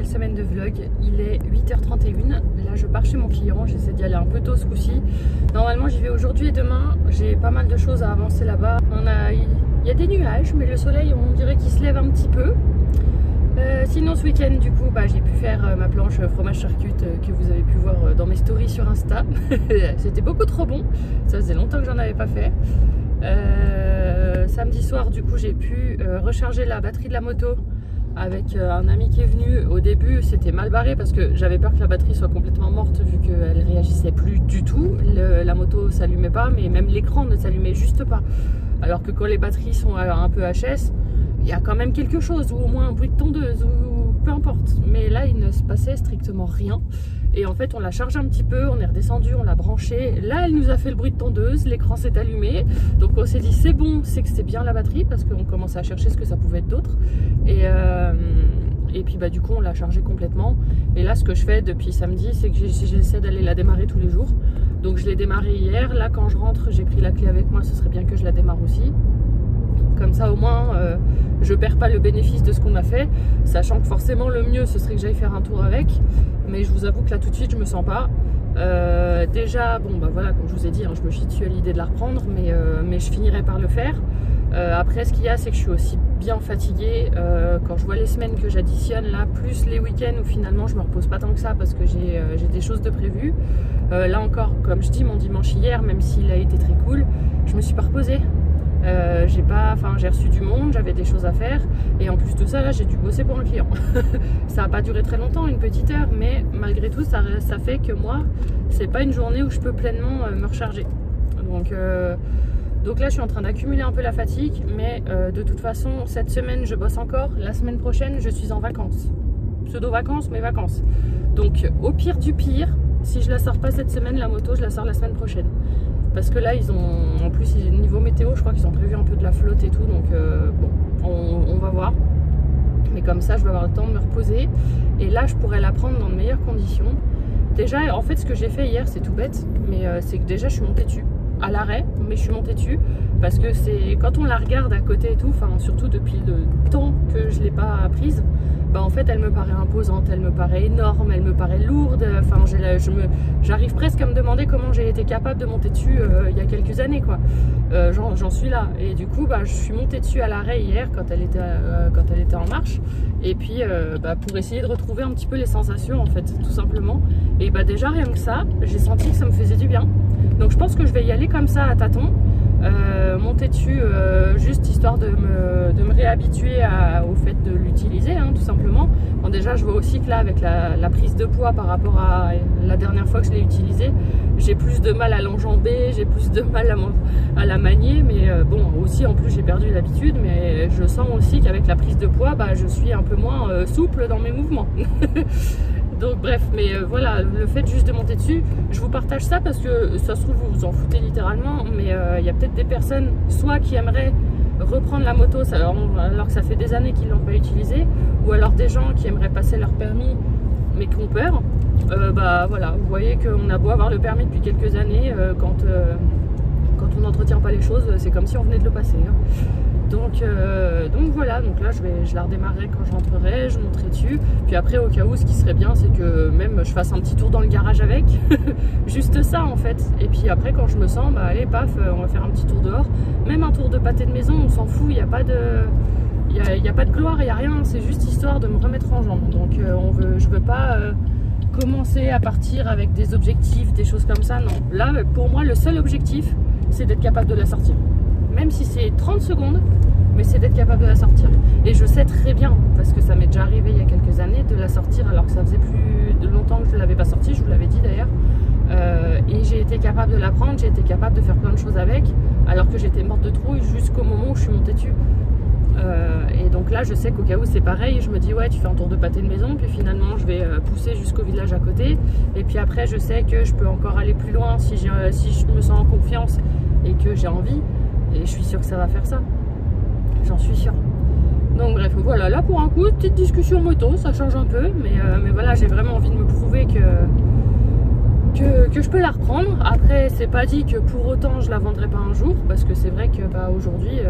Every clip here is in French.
nouvelle semaine de vlog. Il est 8h31. Là je pars chez mon client, j'essaie d'y aller un peu tôt ce coup-ci. Normalement j'y vais aujourd'hui et demain. J'ai pas mal de choses à avancer là-bas. Il y a des nuages mais le soleil on dirait qu'il se lève un petit peu. Sinon ce week-end du coup j'ai pu faire ma planche fromage charcut que vous avez pu voir dans mes stories sur Insta. C'était beaucoup trop bon, ça faisait longtemps que j'en avais pas fait. Samedi soir du coup j'ai pu recharger la batterie de la moto avec un ami qui est venu. Au début c'était mal barré parce que j'avais peur que la batterie soit complètement morte vu qu'elle réagissait plus du tout. La moto s'allumait pas, mais même l'écran ne s'allumait juste pas. Alors que quand les batteries sont un peu HS, il y a quand même quelque chose, ou au moins un bruit de tondeuse, ou peu importe. Mais là il ne se passait strictement rien. Et en fait on l'a chargé un petit peu, on est redescendu, on l'a branché. Là elle nous a fait le bruit de tondeuse, l'écran s'est allumé. Donc on s'est dit c'est bon, c'est que c'est bien la batterie, parce qu'on commençait à chercher ce que ça pouvait être d'autre. Et puis du coup on l'a chargé complètement. Et là ce que je fais depuis samedi, c'est que j'essaie d'aller la démarrer tous les jours. Donc je l'ai démarré hier, là quand je rentre j'ai pris la clé avec moi, ce serait bien que je la démarre aussi. Comme ça au moins je perds pas le bénéfice de ce qu'on a fait, sachant que forcément le mieux ce serait que j'aille faire un tour avec, mais je vous avoue que là tout de suite je me sens pas. Déjà voilà, comme je vous ai dit, je me chie dessus à l'idée de la reprendre, mais je finirai par le faire. Après ce qu'il y a c'est que je suis aussi bien fatiguée quand je vois les semaines que j'additionne là, plus les week-ends où finalement je me repose pas tant que ça parce que j'ai des choses de prévues. Là encore, comme je dis, mon dimanche hier, même s'il a été très cool, je me suis pas reposée. J'ai reçu du monde, j'avais des choses à faire, et en plus de ça là j'ai dû bosser pour un client. Ça n'a pas duré très longtemps, une petite heure, mais malgré tout ça fait que moi c'est pas une journée où je peux pleinement me recharger. Donc là je suis en train d'accumuler un peu la fatigue, mais de toute façon cette semaine je bosse encore, la semaine prochaine je suis en vacances, pseudo vacances mais vacances. Donc au pire du pire, si je la sors pas cette semaine la moto, je la sors la semaine prochaine. Parce que là, en plus, niveau météo, je crois qu'ils ont prévu un peu de la flotte et tout. Donc, on va voir. Mais comme ça, je vais avoir le temps de me reposer. Et là, je pourrais la prendre dans de meilleures conditions. Déjà, en fait, ce que j'ai fait hier, c'est tout bête. Mais c'est que déjà, je suis montée dessus. À l'arrêt, mais je suis montée dessus. Parce que c'est quand on la regarde à côté et tout, surtout depuis le temps que je ne l'ai pas prise, en fait, elle me paraît imposante, elle me paraît énorme, elle me paraît lourde. J'arrive presque à me demander comment j'ai été capable de monter dessus il y a quelques années, quoi. J'en suis là. Et du coup, je suis montée dessus à l'arrêt hier quand elle était en marche. Et puis, pour essayer de retrouver un petit peu les sensations, en fait, tout simplement. Et déjà, rien que ça, j'ai senti que ça me faisait du bien. Donc, je pense que je vais y aller comme ça à tâtons. Monter dessus juste histoire de me réhabituer au fait de l'utiliser, tout simplement. Bon, déjà je vois aussi que là avec la prise de poids par rapport à la dernière fois que je l'ai utilisée, j'ai plus de mal à l'enjamber, j'ai plus de mal à la manier, mais aussi en plus j'ai perdu l'habitude, mais je sens aussi qu'avec la prise de poids je suis un peu moins souple dans mes mouvements. Donc bref, mais voilà, le fait juste de monter dessus, je vous partage ça parce que ça se trouve vous vous en foutez littéralement, mais il y a peut-être des personnes soit qui aimeraient reprendre la moto alors que ça fait des années qu'ils ne l'ont pas utilisée, ou alors des gens qui aimeraient passer leur permis mais qui ont peur. Voilà, vous voyez qu'on a beau avoir le permis depuis quelques années, quand on n'entretient pas les choses, c'est comme si on venait de le passer. Donc voilà, donc là je la redémarrerai quand je rentrerai, je monterai dessus. Puis après au cas où ce qui serait bien c'est que même je fasse un petit tour dans le garage avec. Juste ça en fait. Et puis après quand je me sens, allez paf, on va faire un petit tour dehors. Même un tour de pâté de maison, on s'en fout, il n'y a pas de gloire, il n'y a rien, c'est juste histoire de me remettre en jambe. Donc je veux pas commencer à partir avec des objectifs, des choses comme ça, non. Là pour moi le seul objectif c'est d'être capable de la sortir. Même si c'est 30 secondes, mais c'est d'être capable de la sortir. Et je sais très bien, parce que ça m'est déjà arrivé il y a quelques années, de la sortir alors que ça faisait plus de longtemps que je ne l'avais pas sortie, je vous l'avais dit d'ailleurs. Et j'ai été capable de la prendre, j'ai été capable de faire plein de choses avec, alors que j'étais morte de trouille jusqu'au moment où je suis montée dessus. Et donc là je sais qu'au cas où c'est pareil, je me dis ouais tu fais un tour de pâté de maison, puis finalement je vais pousser jusqu'au village à côté, et puis après je sais que je peux encore aller plus loin si je me sens en confiance et que j'ai envie. Et je suis sûre que ça va faire ça. J'en suis sûre. Donc bref, voilà, là pour un coup, petite discussion moto, ça change un peu. Mais voilà, j'ai vraiment envie de me prouver que je peux la reprendre. Après, c'est pas dit que pour autant je la vendrai pas un jour. Parce que c'est vrai que aujourd'hui,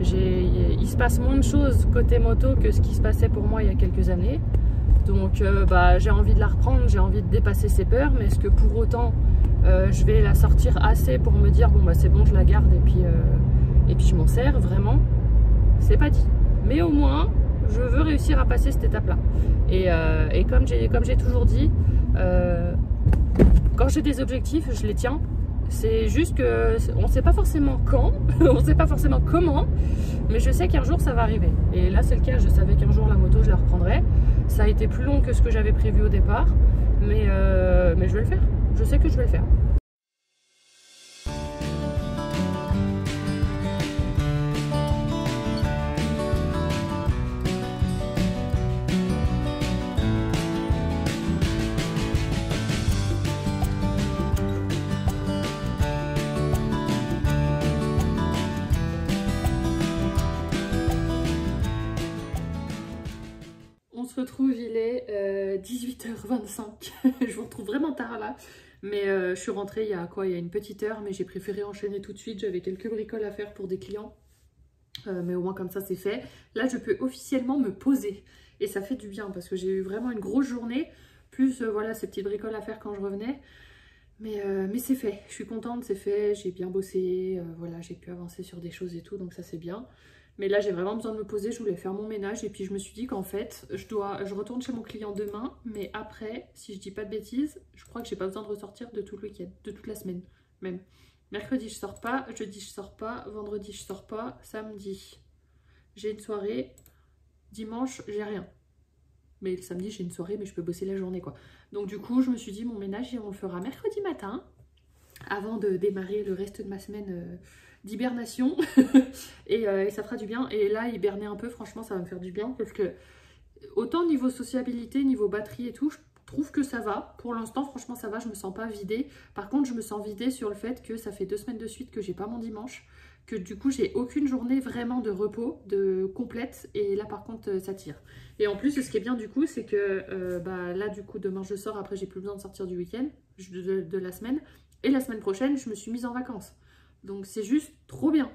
il se passe moins de choses côté moto que ce qui se passait pour moi il y a quelques années. Donc j'ai envie de la reprendre, j'ai envie de dépasser ces peurs, mais est-ce que pour autant je vais la sortir assez pour me dire bon c'est bon, je la garde et puis je m'en sers vraiment? C'est pas dit. Mais au moins je veux réussir à passer cette étape là. Et comme j'ai toujours dit, quand j'ai des objectifs, je les tiens. C'est juste que on ne sait pas forcément quand, on ne sait pas forcément comment, mais je sais qu'un jour ça va arriver. Et là c'est le cas, je savais qu'un jour la moto je la reprendrais. Ça a été plus long que ce que j'avais prévu au départ, mais je vais le faire. Je sais que je vais le faire. On se retrouve, il est 18h25. Je vous retrouve vraiment tard là. Mais je suis rentrée il y a une petite heure, mais j'ai préféré enchaîner tout de suite. J'avais quelques bricoles à faire pour des clients. Mais au moins comme ça c'est fait. Là je peux officiellement me poser. Et ça fait du bien parce que j'ai eu vraiment une grosse journée. Plus voilà ces petites bricoles à faire quand je revenais. Mais c'est fait. Je suis contente, c'est fait. J'ai bien bossé. Voilà, j'ai pu avancer sur des choses et tout. Donc ça c'est bien. Mais là, j'ai vraiment besoin de me poser. Je voulais faire mon ménage. Et puis, je me suis dit qu'en fait, je retourne chez mon client demain. Mais après, si je dis pas de bêtises, je crois que j'ai pas besoin de ressortir de tout le week-end. De toute la semaine, même. Mercredi, je sors pas. Jeudi, je sors pas. Vendredi, je sors pas. Samedi, j'ai une soirée. Dimanche, j'ai rien. Mais le samedi, j'ai une soirée, mais je peux bosser la journée, quoi. Donc, du coup, je me suis dit, mon ménage, on le fera mercredi matin. Avant de démarrer le reste de ma semaine d'hibernation. et ça fera du bien. Et là, hiberner un peu, franchement, ça va me faire du bien. Parce que, autant niveau sociabilité, niveau batterie et tout, je trouve que ça va. Pour l'instant, franchement, ça va. Je me sens pas vidée. Par contre, je me sens vidée sur le fait que ça fait 2 semaines de suite que j'ai pas mon dimanche. Que du coup, j'ai aucune journée vraiment de repos, complète. Et là, par contre, ça tire. Et en plus, ce qui est bien du coup, c'est que là, du coup, demain, je sors. Après, j'ai plus besoin de sortir du week-end, de la semaine. Et la semaine prochaine, je me suis mise en vacances. Donc c'est juste trop bien.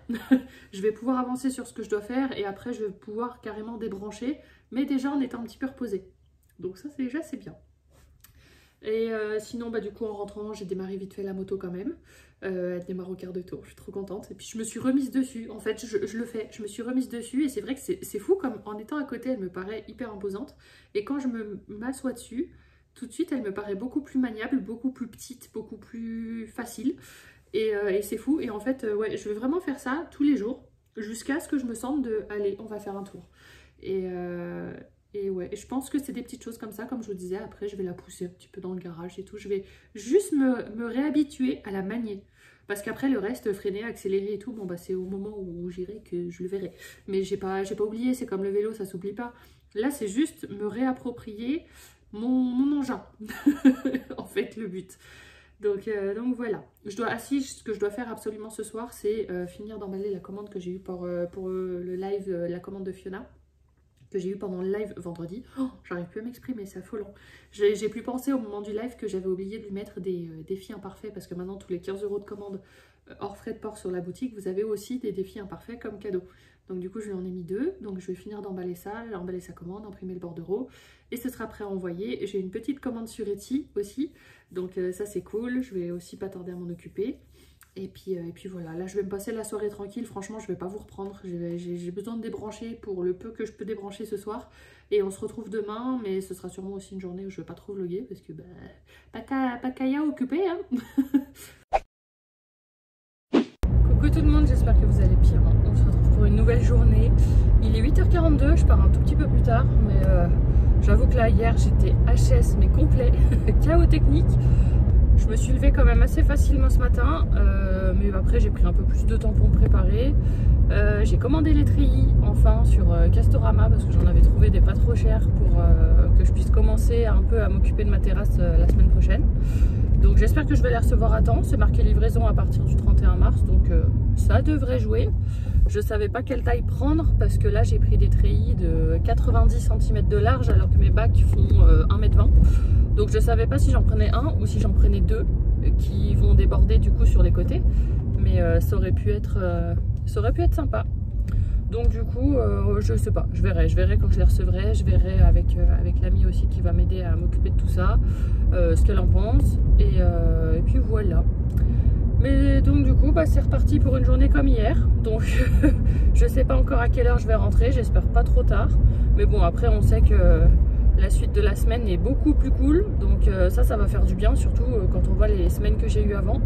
Je vais pouvoir avancer sur ce que je dois faire et après je vais pouvoir carrément débrancher, mais déjà en étant un petit peu reposée. Donc ça déjà c'est bien. Et sinon du coup en rentrant j'ai démarré vite fait la moto quand même. Elle démarre au quart de tour, je suis trop contente. Et puis je me suis remise dessus, en fait je le fais. Je me suis remise dessus et c'est vrai que c'est fou comme en étant à côté elle me paraît hyper imposante. Et quand je m'assois dessus, tout de suite elle me paraît beaucoup plus maniable, beaucoup plus petite, beaucoup plus facile. Et c'est fou. Et en fait, ouais, je vais vraiment faire ça tous les jours jusqu'à ce que je me sente de allez, on va faire un tour. Et ouais, je pense que c'est des petites choses comme ça, comme je vous disais. Après, je vais la pousser un petit peu dans le garage et tout. Je vais juste me réhabituer à la manier. Parce qu'après, le reste, freiner, accélérer et tout, bon, c'est au moment où j'irai que je le verrai. Mais j'ai pas oublié, c'est comme le vélo, ça s'oublie pas. Là, c'est juste me réapproprier mon engin. En fait, le but. Donc voilà, ce que je dois faire absolument ce soir, c'est finir d'emballer la commande que j'ai eue pour le live, la commande de Fiona, que j'ai eue pendant le live vendredi. Oh, j'arrive plus à m'exprimer, c'est affolant. J'ai pu penser au moment du live que j'avais oublié de lui mettre des défis imparfaits, parce que maintenant, tous les 15 € de commande hors frais de port sur la boutique, vous avez aussi des défis imparfaits comme cadeau. Donc du coup, je lui en ai mis 2, donc je vais finir d'emballer ça, emballer sa commande, imprimer le bordereau, et ce sera prêt à envoyer. J'ai une petite commande sur Etsy aussi, donc ça c'est cool, je vais aussi pas tarder à m'en occuper. Et puis voilà, là je vais me passer la soirée tranquille, franchement je vais pas vous reprendre, j'ai besoin de débrancher pour le peu que je peux débrancher ce soir. Et on se retrouve demain, mais ce sera sûrement aussi une journée où je vais pas trop vlogger, parce que pas qu'à occuper, hein. Coucou tout le monde, j'espère que vous allez bien. On se retrouve pour une nouvelle journée. Il est 8h42, je pars un tout petit peu plus tard, mais j'avoue que là hier j'étais HS mais complet, chaos technique. Je me suis levée quand même assez facilement ce matin, mais après j'ai pris un peu plus de temps pour me préparer. J'ai commandé les treillis enfin sur Castorama parce que j'en avais trouvé des pas trop chers pour que je puisse commencer un peu à m'occuper de ma terrasse la semaine prochaine. Donc j'espère que je vais les recevoir à temps. C'est marqué livraison à partir du 31 mars, donc ça devrait jouer. Je savais pas quelle taille prendre parce que là j'ai pris des treillis de 90 cm de large alors que mes bacs font 1,20 m. Donc je savais pas si j'en prenais un ou si j'en prenais 2 qui vont déborder du coup sur les côtés. Mais ça aurait pu être sympa. Donc du coup, je sais pas, je verrai quand je les recevrai, je verrai avec l'amie aussi qui va m'aider à m'occuper de tout ça, ce qu'elle en pense, et puis voilà. Mais donc du coup, bah, c'est reparti pour une journée comme hier, donc je sais pas encore à quelle heure je vais rentrer, j'espère pas trop tard, mais bon après on sait que la suite de la semaine est beaucoup plus cool, donc ça va faire du bien, surtout quand on voit les semaines que j'ai eues avant,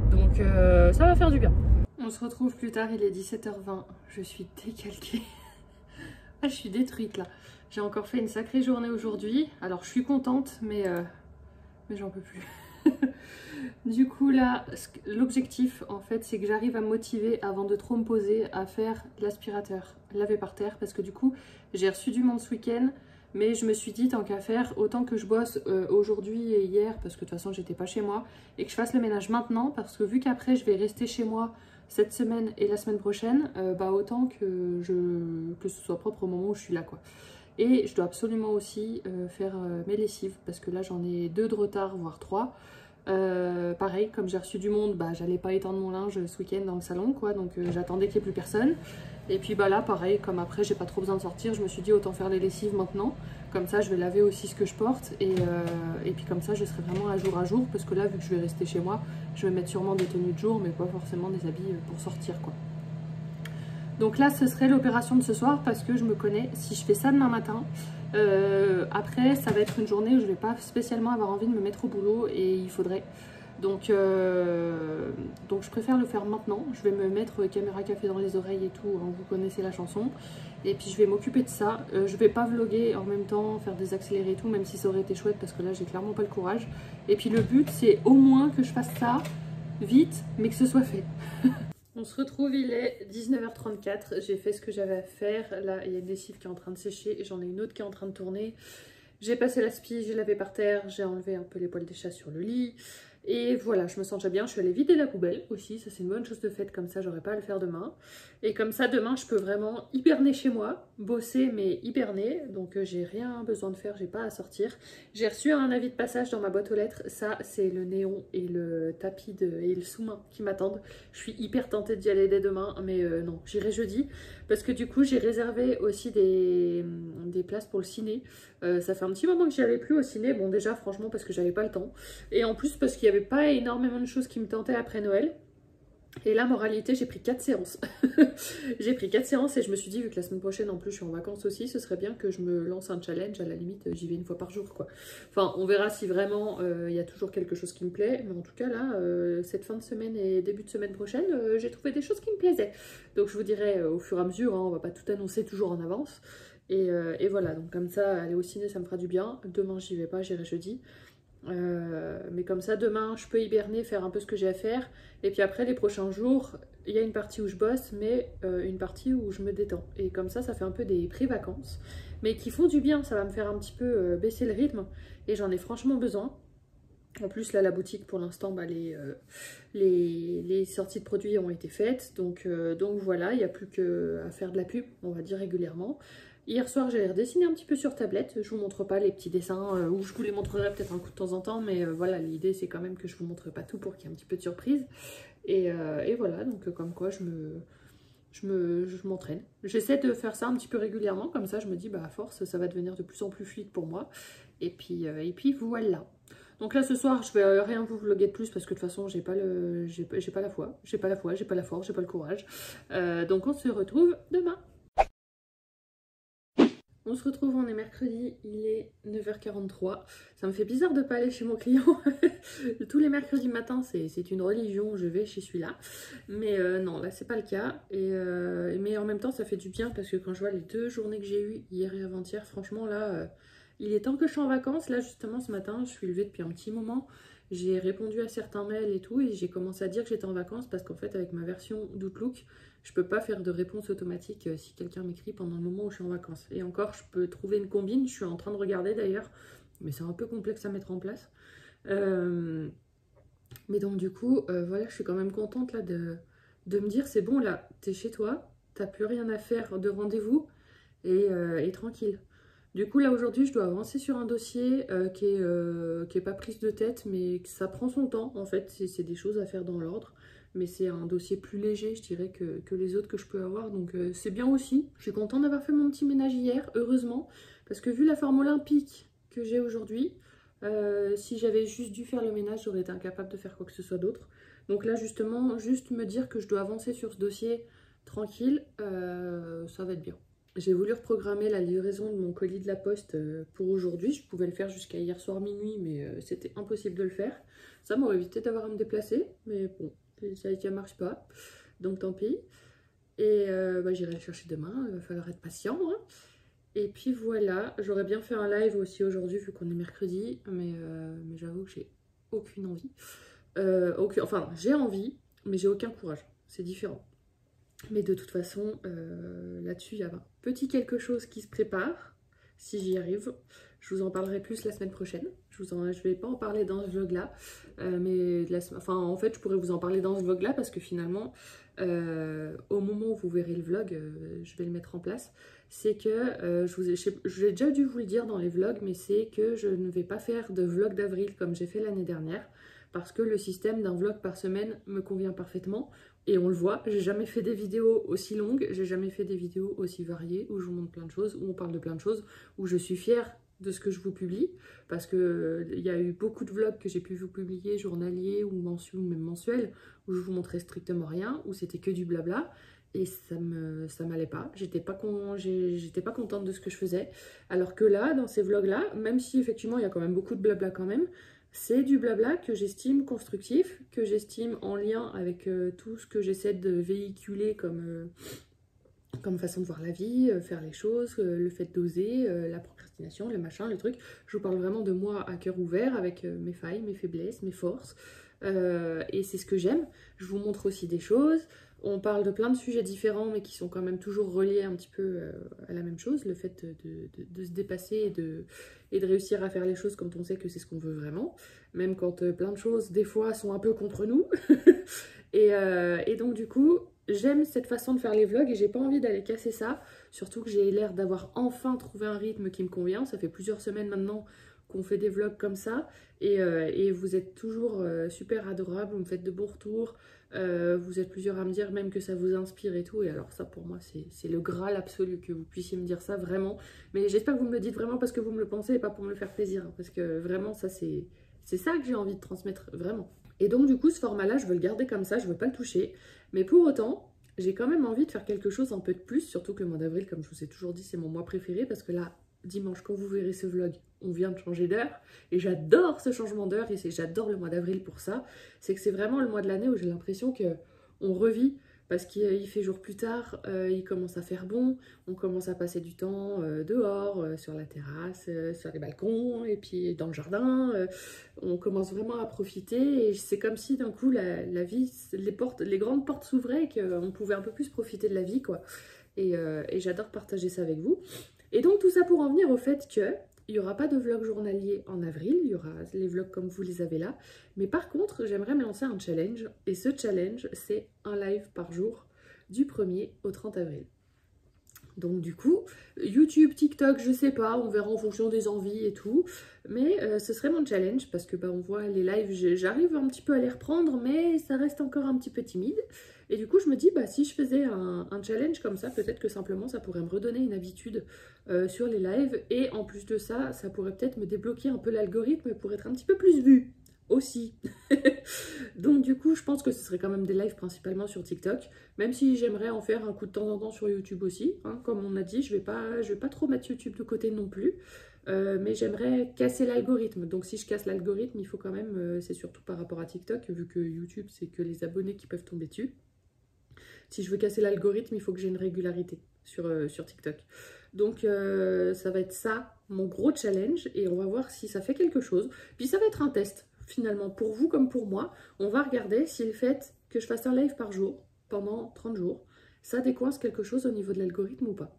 donc ça va faire du bien. On se retrouve plus tard, il est 17h20, je suis décalquée. Ah, je suis détruite là. J'ai encore fait une sacrée journée aujourd'hui. Alors je suis contente, mais j'en peux plus. Du coup là, l'objectif en fait, c'est que j'arrive à me motiver avant de trop me poser à faire l'aspirateur, laver par terre, parce que du coup, j'ai reçu du monde ce week-end. Mais je me suis dit, tant qu'à faire, autant que je bosse aujourd'hui et hier, parce que de toute façon j'étais pas chez moi, et que je fasse le ménage maintenant, parce que vu qu'après je vais rester chez moi cette semaine et la semaine prochaine, bah autant que ce soit propre au moment où je suis là, quoi. Et je dois absolument aussi faire mes lessives, parce que là j'en ai 2 de retard, voire 3. Pareil, comme j'ai reçu du monde, bah j'allais pas étendre mon linge ce week-end dans le salon, quoi, donc j'attendais qu'il n'y ait plus personne. Et puis bah là pareil, comme après j'ai pas trop besoin de sortir, je me suis dit autant faire les lessives maintenant, comme ça je vais laver aussi ce que je porte, et puis comme ça je serai vraiment à jour, parce que là vu que je vais rester chez moi, je vais mettre sûrement des tenues de jour, mais pas forcément des habits pour sortir, quoi. Donc là ce serait l'opération de ce soir, parce que je me connais, si je fais ça demain matin, après ça va être une journée où je vais pas spécialement avoir envie de me mettre au boulot, et il faudrait... Donc je préfère le faire maintenant. Je vais me mettre caméra café dans les oreilles et tout, hein, vous connaissez la chanson. Et puis je vais m'occuper de ça. Je vais pas vlogger en même temps, faire des accélérés et tout, même si ça aurait été chouette, parce que là j'ai clairement pas le courage. Et puis le but c'est au moins que je fasse ça vite, mais que ce soit fait. On se retrouve, il est 19h34, j'ai fait ce que j'avais à faire. Là il y a une lessive qui est en train de sécher et j'en ai une autre qui est en train de tourner. J'ai passé la spie, j'ai lavé par terre, j'ai enlevé un peu les poils des chats sur le lit. Et voilà, je me sens déjà bien. Je suis allée vider la poubelle aussi, ça c'est une bonne chose de faite, comme ça j'aurai pas à le faire demain. Et comme ça demain je peux vraiment hiberner chez moi, bosser mais hiberner. Donc j'ai rien besoin de faire, j'ai pas à sortir. J'ai reçu un avis de passage dans ma boîte aux lettres, ça c'est le néon et le tapis et le sous-main qui m'attendent. Je suis hyper tentée d'y aller dès demain, mais non, j'irai jeudi. Parce que du coup j'ai réservé aussi des places pour le ciné. Ça fait un petit moment que j'y allais plus au ciné, bon déjà franchement parce que j'avais pas le temps. Et en plus parce qu'il n'y avait pas énormément de choses qui me tentaient après Noël. Et là, moralité, j'ai pris 4 séances. J'ai pris 4 séances et je me suis dit, vu que la semaine prochaine en plus je suis en vacances aussi, ce serait bien que je me lance un challenge. À la limite, j'y vais 1 fois par jour, quoi. Enfin, on verra si vraiment il y a toujours quelque chose qui me plaît. Mais en tout cas, là, cette fin de semaine et début de semaine prochaine, j'ai trouvé des choses qui me plaisaient. Donc je vous dirai au fur et à mesure, hein, on va pas tout annoncer toujours en avance. Et voilà, donc comme ça, aller au ciné, ça me fera du bien. Demain, j'y vais pas, j'irai jeudi. Mais comme ça demain je peux hiberner, faire un peu ce que j'ai à faire, et puis après les prochains jours il y a une partie où je bosse, mais une partie où je me détends, et comme ça fait un peu des pré-vacances mais qui font du bien. Ça va me faire un petit peu baisser le rythme et j'en ai franchement besoin. En plus là la boutique pour l'instant, bah, les sorties de produits ont été faites, donc voilà, il n'y a plus qu'à faire de la pub, on va dire, régulièrement. Hier soir, j'ai redessiné un petit peu sur tablette. Je vous montre pas les petits dessins, ou je vous les montrerai peut-être un coup de temps en temps, mais voilà, l'idée c'est quand même que je vous montre pas tout pour qu'il y ait un petit peu de surprise. Et voilà, donc comme quoi je m'entraîne. J'essaie de faire ça un petit peu régulièrement, comme ça je me dis, bah à force, ça va devenir de plus en plus fluide pour moi. Et puis voilà. Donc là ce soir, je vais rien vous vloguer de plus parce que de toute façon, j'ai pas la foi, j'ai pas la force, j'ai pas le courage. Donc on se retrouve demain. On se retrouve, on est mercredi, il est 9h43. Ça me fait bizarre de pas aller chez mon client. Tous les mercredis matin, c'est une religion, je vais chez celui-là. Mais non, là c'est pas le cas. Mais en même temps, ça fait du bien parce que quand je vois les 2 journées que j'ai eues hier et avant-hier, franchement là, il est temps que je sois en vacances. Là justement ce matin, je suis levée depuis un petit moment. J'ai répondu à certains mails et tout, et j'ai commencé à dire que j'étais en vacances parce qu'en fait avec ma version d'Outlook, je peux pas faire de réponse automatique si quelqu'un m'écrit pendant le moment où je suis en vacances. Et encore, je peux trouver une combine, je suis en train de regarder d'ailleurs, mais c'est un peu complexe à mettre en place. Mais donc du coup, voilà, je suis quand même contente là de me dire, c'est bon là, t'es chez toi, t'as plus rien à faire de rendez-vous, et tranquille. Du coup là aujourd'hui je dois avancer sur un dossier qui est pas prise de tête, mais que ça prend son temps en fait, c'est des choses à faire dans l'ordre. mais c'est un dossier plus léger, je dirais, que les autres que je peux avoir, donc c'est bien aussi. Je suis contente d'avoir fait mon petit ménage hier, heureusement, parce que vu la forme olympique que j'ai aujourd'hui, si j'avais juste dû faire le ménage, j'aurais été incapable de faire quoi que ce soit d'autre. Donc là, justement, juste me dire que je dois avancer sur ce dossier tranquille, ça va être bien. J'ai voulu reprogrammer la livraison de mon colis de la poste pour aujourd'hui. Je pouvais le faire jusqu'à hier soir minuit, mais c'était impossible de le faire. Ça m'aurait évité d'avoir à me déplacer, mais bon, ça ne marche pas, donc tant pis. Et j'irai le chercher demain, il va falloir être patient, hein. Et puis voilà, j'aurais bien fait un live aussi aujourd'hui vu qu'on est mercredi, mais j'avoue que j'ai aucune envie. Enfin, j'ai envie, mais j'ai aucun courage, c'est différent. Mais de toute façon, là-dessus, il y a un petit quelque chose qui se prépare, si j'y arrive. Je vous en parlerai plus la semaine prochaine. Je vais pas en parler dans ce vlog-là, en fait, je pourrais vous en parler dans ce vlog-là parce que finalement, au moment où vous verrez le vlog, je vais le mettre en place. C'est que, j'ai déjà dû vous le dire dans les vlogs, mais c'est que je ne vais pas faire de vlog d'avril comme j'ai fait l'année dernière parce que le système d'un vlog par semaine me convient parfaitement. Et on le voit, j'ai jamais fait des vidéos aussi longues, j'ai jamais fait des vidéos aussi variées, où je vous montre plein de choses, où on parle de plein de choses, où je suis fière de ce que je vous publie, parce que il y a eu beaucoup de vlogs que j'ai pu vous publier, journaliers ou même mensuels, où je vous montrais strictement rien, où c'était que du blabla, et ça m'allait pas, j'étais pas contente de ce que je faisais, alors que là, dans ces vlogs-là, même si effectivement il y a quand même beaucoup de blabla quand même, c'est du blabla que j'estime constructif, que j'estime en lien avec tout ce que j'essaie de véhiculer comme façon de voir la vie, faire les choses, le fait d'oser, la procrastination, le machin, le truc. Je vous parle vraiment de moi à cœur ouvert avec mes failles, mes faiblesses, mes forces. Et c'est ce que j'aime. Je vous montre aussi des choses. On parle de plein de sujets différents mais qui sont quand même toujours reliés un petit peu à la même chose. Le fait de se dépasser et de réussir à faire les choses quand on sait que c'est ce qu'on veut vraiment. Même quand plein de choses des fois sont un peu contre nous. et donc du coup... J'aime cette façon de faire les vlogs et j'ai pas envie d'aller casser ça. Surtout que j'ai l'air d'avoir enfin trouvé un rythme qui me convient. Ça fait plusieurs semaines maintenant qu'on fait des vlogs comme ça. Et vous êtes toujours super adorables, vous me faites de bons retours. Vous êtes plusieurs à me dire même que ça vous inspire et tout. Et alors ça pour moi c'est le Graal absolu que vous puissiez me dire ça vraiment. Mais j'espère que vous me le dites vraiment parce que vous me le pensez et pas pour me le faire plaisir. Hein, parce que vraiment ça c'est ça que j'ai envie de transmettre vraiment. Et donc du coup ce format là je veux le garder comme ça, je veux pas le toucher. Mais pour autant, j'ai quand même envie de faire quelque chose un peu de plus, surtout que le mois d'avril, comme je vous ai toujours dit, c'est mon mois préféré, parce que là, dimanche, quand vous verrez ce vlog, on vient de changer d'heure, et j'adore ce changement d'heure, et j'adore le mois d'avril pour ça. C'est que c'est vraiment le mois de l'année où j'ai l'impression qu'on revit, parce qu'il fait jour plus tard, il commence à faire bon, on commence à passer du temps dehors, sur la terrasse, sur les balcons, et puis dans le jardin, on commence vraiment à profiter, et c'est comme si d'un coup la vie, les grandes portes s'ouvraient et qu'on pouvait un peu plus profiter de la vie, quoi. Et j'adore partager ça avec vous. Et donc tout ça pour en venir au fait que il n'y aura pas de vlog journalier en avril, il y aura les vlogs comme vous les avez là. Mais par contre, j'aimerais me lancer un challenge. Et ce challenge, c'est un live par jour du 1er au 30 avril. Donc du coup, YouTube, TikTok, je sais pas, on verra en fonction des envies et tout. Mais ce serait mon challenge parce que on voit les lives, j'arrive un petit peu à les reprendre, mais ça reste encore un petit peu timide. Et du coup, je me dis, si je faisais un challenge comme ça, peut-être que simplement ça pourrait me redonner une habitude sur les lives. Et en plus de ça, ça pourrait peut-être me débloquer un peu l'algorithme pour être un petit peu plus vu aussi. Donc du coup, je pense que ce serait quand même des lives principalement sur TikTok, même si j'aimerais en faire un coup de temps en temps sur YouTube aussi. Hein, comme on a dit, je vais pas trop mettre YouTube de côté non plus. Mais j'aimerais casser l'algorithme. Donc si je casse l'algorithme, il faut quand même, c'est surtout par rapport à TikTok, vu que YouTube, c'est que les abonnés qui peuvent tomber dessus. Si je veux casser l'algorithme, il faut que j'ai une régularité sur TikTok. Donc ça va être ça, mon gros challenge, et on va voir si ça fait quelque chose. Puis ça va être un test, finalement, pour vous comme pour moi. On va regarder si le fait que je fasse un live par jour, pendant 30 jours, ça décoince quelque chose au niveau de l'algorithme ou pas.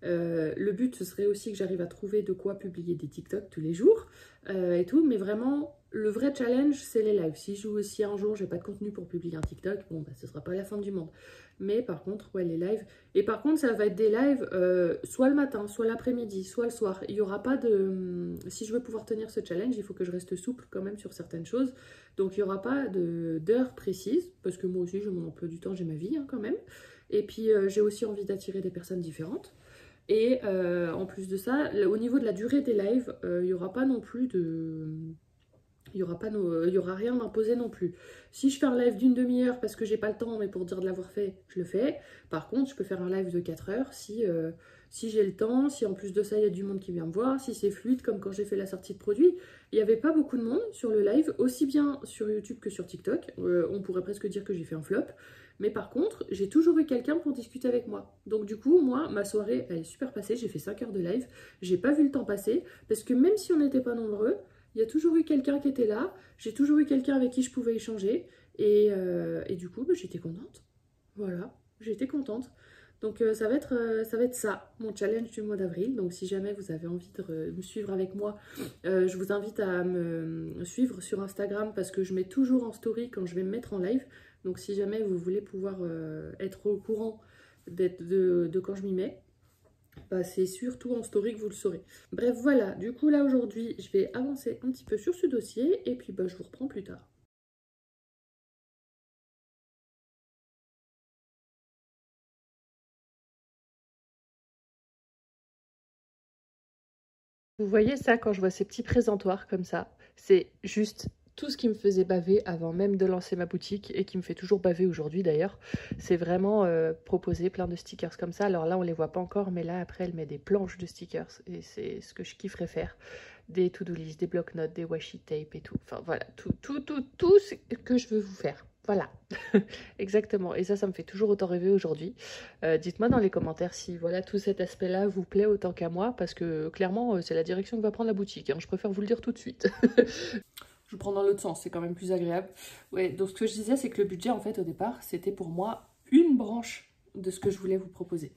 Le but, ce serait aussi que j'arrive à trouver de quoi publier des TikTok tous les jours et tout, mais vraiment le vrai challenge, c'est les lives. Si un jour j'ai pas de contenu pour publier un TikTok, bon, bah, ce sera pas la fin du monde. Mais par contre, ouais, les lives. Et par contre, ça va être des lives soit le matin, soit l'après-midi, soit le soir. Il y aura pas de. Si je veux pouvoir tenir ce challenge, il faut que je reste souple quand même sur certaines choses. Donc il y aura pas d'heures précises, parce que moi aussi, j'ai mon emploi du temps, j'ai ma vie hein, quand même. Et puis j'ai aussi envie d'attirer des personnes différentes. Et en plus de ça, au niveau de la durée des lives, il n'y aura pas non plus de. Il y aura rien d'imposé non plus. Si je fais un live d'une demi-heure parce que j'ai pas le temps, mais pour dire de l'avoir fait, je le fais. Par contre, je peux faire un live de 4 heures si j'ai le temps, si en plus de ça, il y a du monde qui vient me voir, si c'est fluide, comme quand j'ai fait la sortie de produit. Il n'y avait pas beaucoup de monde sur le live, aussi bien sur YouTube que sur TikTok. On pourrait presque dire que j'ai fait un flop. Mais par contre, j'ai toujours eu quelqu'un pour discuter avec moi. Donc du coup, moi, ma soirée, elle est super passée. J'ai fait 5 heures de live. J'ai pas vu le temps passer. Parce que même si on n'était pas nombreux, il y a toujours eu quelqu'un qui était là. J'ai toujours eu quelqu'un avec qui je pouvais échanger. Et du coup, bah, j'étais contente. Voilà, j'étais contente. Donc ça va être ça, mon challenge du mois d'avril. Donc si jamais vous avez envie de me suivre avec moi, je vous invite à me suivre sur Instagram parce que je mets toujours en story quand je vais me mettre en live. Donc si jamais vous voulez pouvoir être au courant de quand je m'y mets, bah, c'est surtout en story que vous le saurez. Bref, voilà, du coup là aujourd'hui, je vais avancer un petit peu sur ce dossier et puis bah, je vous reprends plus tard. Vous voyez ça quand je vois ces petits présentoirs comme ça, c'est juste tout ce qui me faisait baver avant même de lancer ma boutique et qui me fait toujours baver aujourd'hui d'ailleurs. C'est vraiment proposer plein de stickers comme ça. Alors là on les voit pas encore mais là après elle met des planches de stickers et c'est ce que je kifferais faire. Des to-do list, des bloc-notes, des washi tape et tout. Enfin voilà, tout ce que je veux vous faire. Voilà, exactement. Et ça me fait toujours autant rêver aujourd'hui. Dites-moi dans les commentaires si voilà tout cet aspect-là vous plaît autant qu'à moi, parce que clairement c'est la direction que va prendre la boutique. Hein. Je préfère vous le dire tout de suite. Je prends dans l'autre sens, c'est quand même plus agréable. Ouais, donc ce que je disais, c'est que le budget en fait au départ, c'était pour moi une branche de ce que je voulais vous proposer.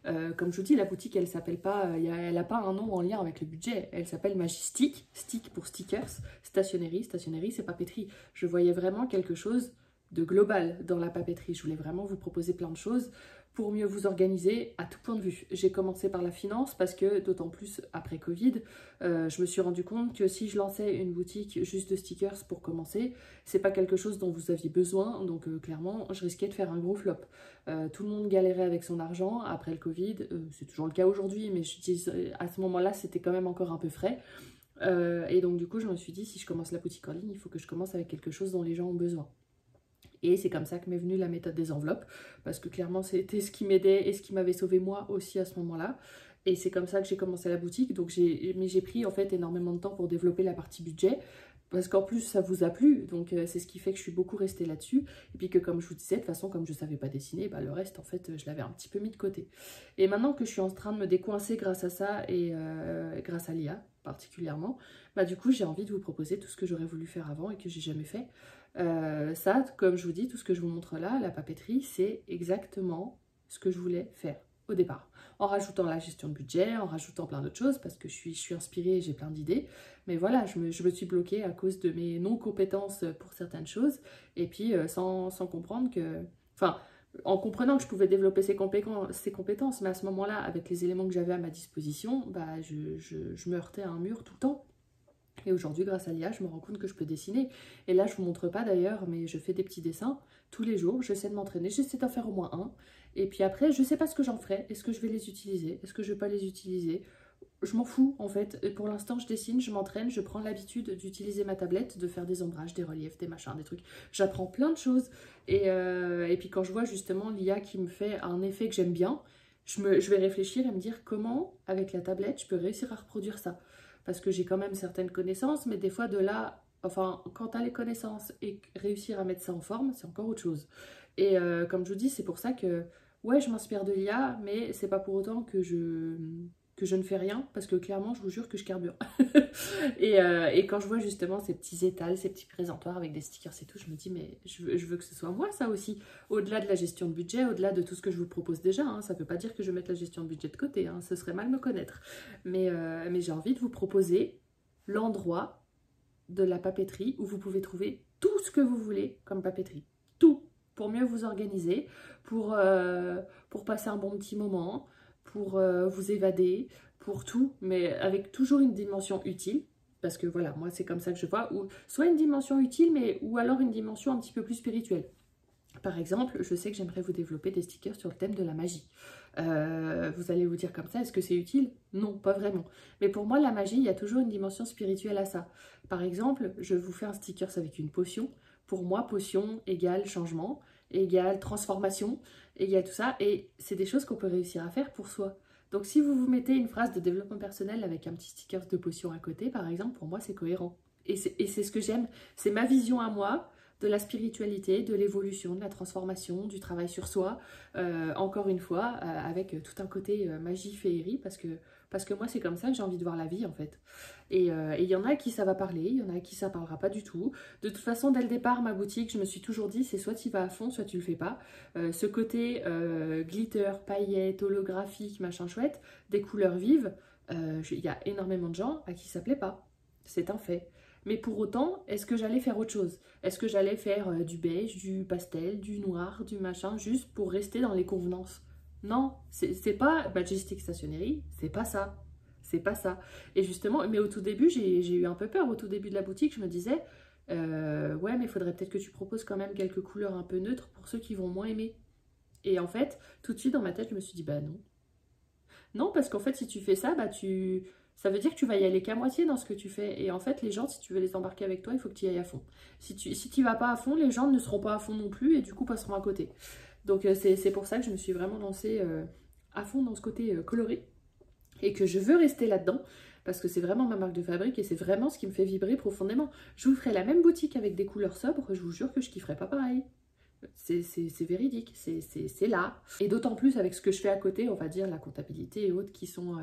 Comme je vous dis, la boutique, elle s'appelle pas, elle n'a pas un nom en lien avec le budget. Elle s'appelle Magistic, stick pour stickers, stationerie, c'est papeterie. Je voyais vraiment quelque chose de global dans la papeterie. Je voulais vraiment vous proposer plein de choses pour mieux vous organiser à tout point de vue. J'ai commencé par la finance parce que, d'autant plus après Covid, je me suis rendu compte que si je lançais une boutique juste de stickers pour commencer, c'est pas quelque chose dont vous aviez besoin, donc clairement, je risquais de faire un gros flop. Tout le monde galérait avec son argent après le Covid, c'est toujours le cas aujourd'hui, mais je dis, à ce moment-là, c'était quand même encore un peu frais. Et donc du coup, je me suis dit, si je commence la boutique en ligne, il faut que je commence avec quelque chose dont les gens ont besoin. Et c'est comme ça que m'est venue la méthode des enveloppes, parce que clairement c'était ce qui m'aidait et ce qui m'avait sauvé moi aussi à ce moment-là. Et c'est comme ça que j'ai commencé la boutique, donc j'ai pris en fait énormément de temps pour développer la partie budget, parce qu'en plus ça vous a plu, donc c'est ce qui fait que je suis beaucoup restée là-dessus. Et puis que comme je vous disais, de toute façon comme je ne savais pas dessiner, bah, le reste en fait je l'avais un petit peu mis de côté. Et maintenant que je suis en train de me décoincer grâce à ça et grâce à l'IA particulièrement, bah du coup j'ai envie de vous proposer tout ce que j'aurais voulu faire avant et que j'ai jamais fait. Ça, comme je vous dis, tout ce que je vous montre là, la papeterie, c'est exactement ce que je voulais faire au départ. En rajoutant la gestion de budget, en rajoutant plein d'autres choses, parce que je suis inspirée et j'ai plein d'idées. Mais voilà, je me suis bloquée à cause de mes non-compétences pour certaines choses. Et puis, sans comprendre que... Enfin, en comprenant que je pouvais développer ces compétences, mais à ce moment-là, avec les éléments que j'avais à ma disposition, bah, je me heurtais à un mur tout le temps. Et aujourd'hui, grâce à l'IA, je me rends compte que je peux dessiner. Et là, je ne vous montre pas d'ailleurs, mais je fais des petits dessins tous les jours. J'essaie de m'entraîner, j'essaie d'en faire au moins un. Et puis après, je ne sais pas ce que j'en ferai. Est-ce que je vais les utiliser? Est-ce que je ne vais pas les utiliser? Je m'en fous en fait. Et pour l'instant, je dessine, je m'entraîne, je prends l'habitude d'utiliser ma tablette, de faire des ombrages, des reliefs, des machins, des trucs. J'apprends plein de choses. Et puis quand je vois justement l'IA qui me fait un effet que j'aime bien, je vais réfléchir et me dire comment, avec la tablette, je peux réussir à reproduire ça. Parce que j'ai quand même certaines connaissances, mais des fois de là, enfin, quand tu as les connaissances et réussir à mettre ça en forme, c'est encore autre chose. Et comme je vous dis, c'est pour ça que, ouais, je m'inspire de l'IA, mais c'est pas pour autant que je ne fais rien, parce que clairement, je vous jure que je carbure. et quand je vois justement ces petits étals, ces petits présentoirs avec des stickers et tout, je me dis, mais je veux que ce soit moi, ça aussi. Au-delà de la gestion de budget, au-delà de tout ce que je vous propose déjà, hein, ça ne veut pas dire que je vais mettre la gestion de budget de côté, hein, ce serait mal me connaître. Mais j'ai envie de vous proposer l'endroit de la papeterie où vous pouvez trouver tout ce que vous voulez comme papeterie. Tout. Pour mieux vous organiser, pour passer un bon petit moment, pour vous évader, pour tout, mais avec toujours une dimension utile. Parce que voilà, moi c'est comme ça que je vois, ou soit une dimension utile, ou alors une dimension un petit peu plus spirituelle. Par exemple, je sais que j'aimerais vous développer des stickers sur le thème de la magie. Vous allez vous dire comme ça, est-ce que c'est utile? Non, pas vraiment. Mais pour moi, la magie, il y a toujours une dimension spirituelle à ça. Par exemple, je vous fais un stickers avec une potion. Pour moi, potion égale changement, égale transformation, égale tout ça. Et c'est des choses qu'on peut réussir à faire pour soi. Donc si vous vous mettez une phrase de développement personnel avec un petit sticker de potion à côté, par exemple, pour moi, c'est cohérent. Et c'est ce que j'aime. C'est ma vision à moi de la spiritualité, de l'évolution, de la transformation, du travail sur soi, encore une fois, avec tout un côté magie, féerie, parce que moi, c'est comme ça que j'ai envie de voir la vie, en fait. Et il y en a à qui ça va parler, il y en a à qui ça parlera pas du tout. De toute façon, dès le départ, ma boutique, je me suis toujours dit, c'est soit tu y vas à fond, soit tu le fais pas. Ce côté glitter, paillettes, holographique, machin chouette, des couleurs vives, il y a énormément de gens à qui ça plaît pas. C'est un fait. Mais pour autant, est-ce que j'allais faire autre chose? Est-ce que j'allais faire du beige, du pastel, du noir, du machin, juste pour rester dans les convenances? Non, c'est pas Majestic Stationery, c'est pas ça. C'est pas ça. Et justement, mais au tout début, j'ai eu un peu peur. Au tout début de la boutique, je me disais, ouais, mais il faudrait peut-être que tu proposes quand même quelques couleurs un peu neutres pour ceux qui vont moins aimer. Et en fait, tout de suite dans ma tête, je me suis dit, bah non. Non, parce qu'en fait, si tu fais ça, ça veut dire que tu vas y aller qu'à moitié dans ce que tu fais. Et en fait, les gens, si tu veux les embarquer avec toi, il faut que tu y ailles à fond. Si tu vas pas à fond, les gens ne seront pas à fond non plus et du coup passeront à côté. Donc c'est pour ça que je me suis vraiment lancée à fond dans ce côté coloré et que je veux rester là-dedans parce que c'est vraiment ma marque de fabrique et c'est vraiment ce qui me fait vibrer profondément. Je vous ferai la même boutique avec des couleurs sobres, je vous jure que je kifferai pas pareil. C'est véridique, c'est là. Et d'autant plus avec ce que je fais à côté, on va dire la comptabilité et autres qui sont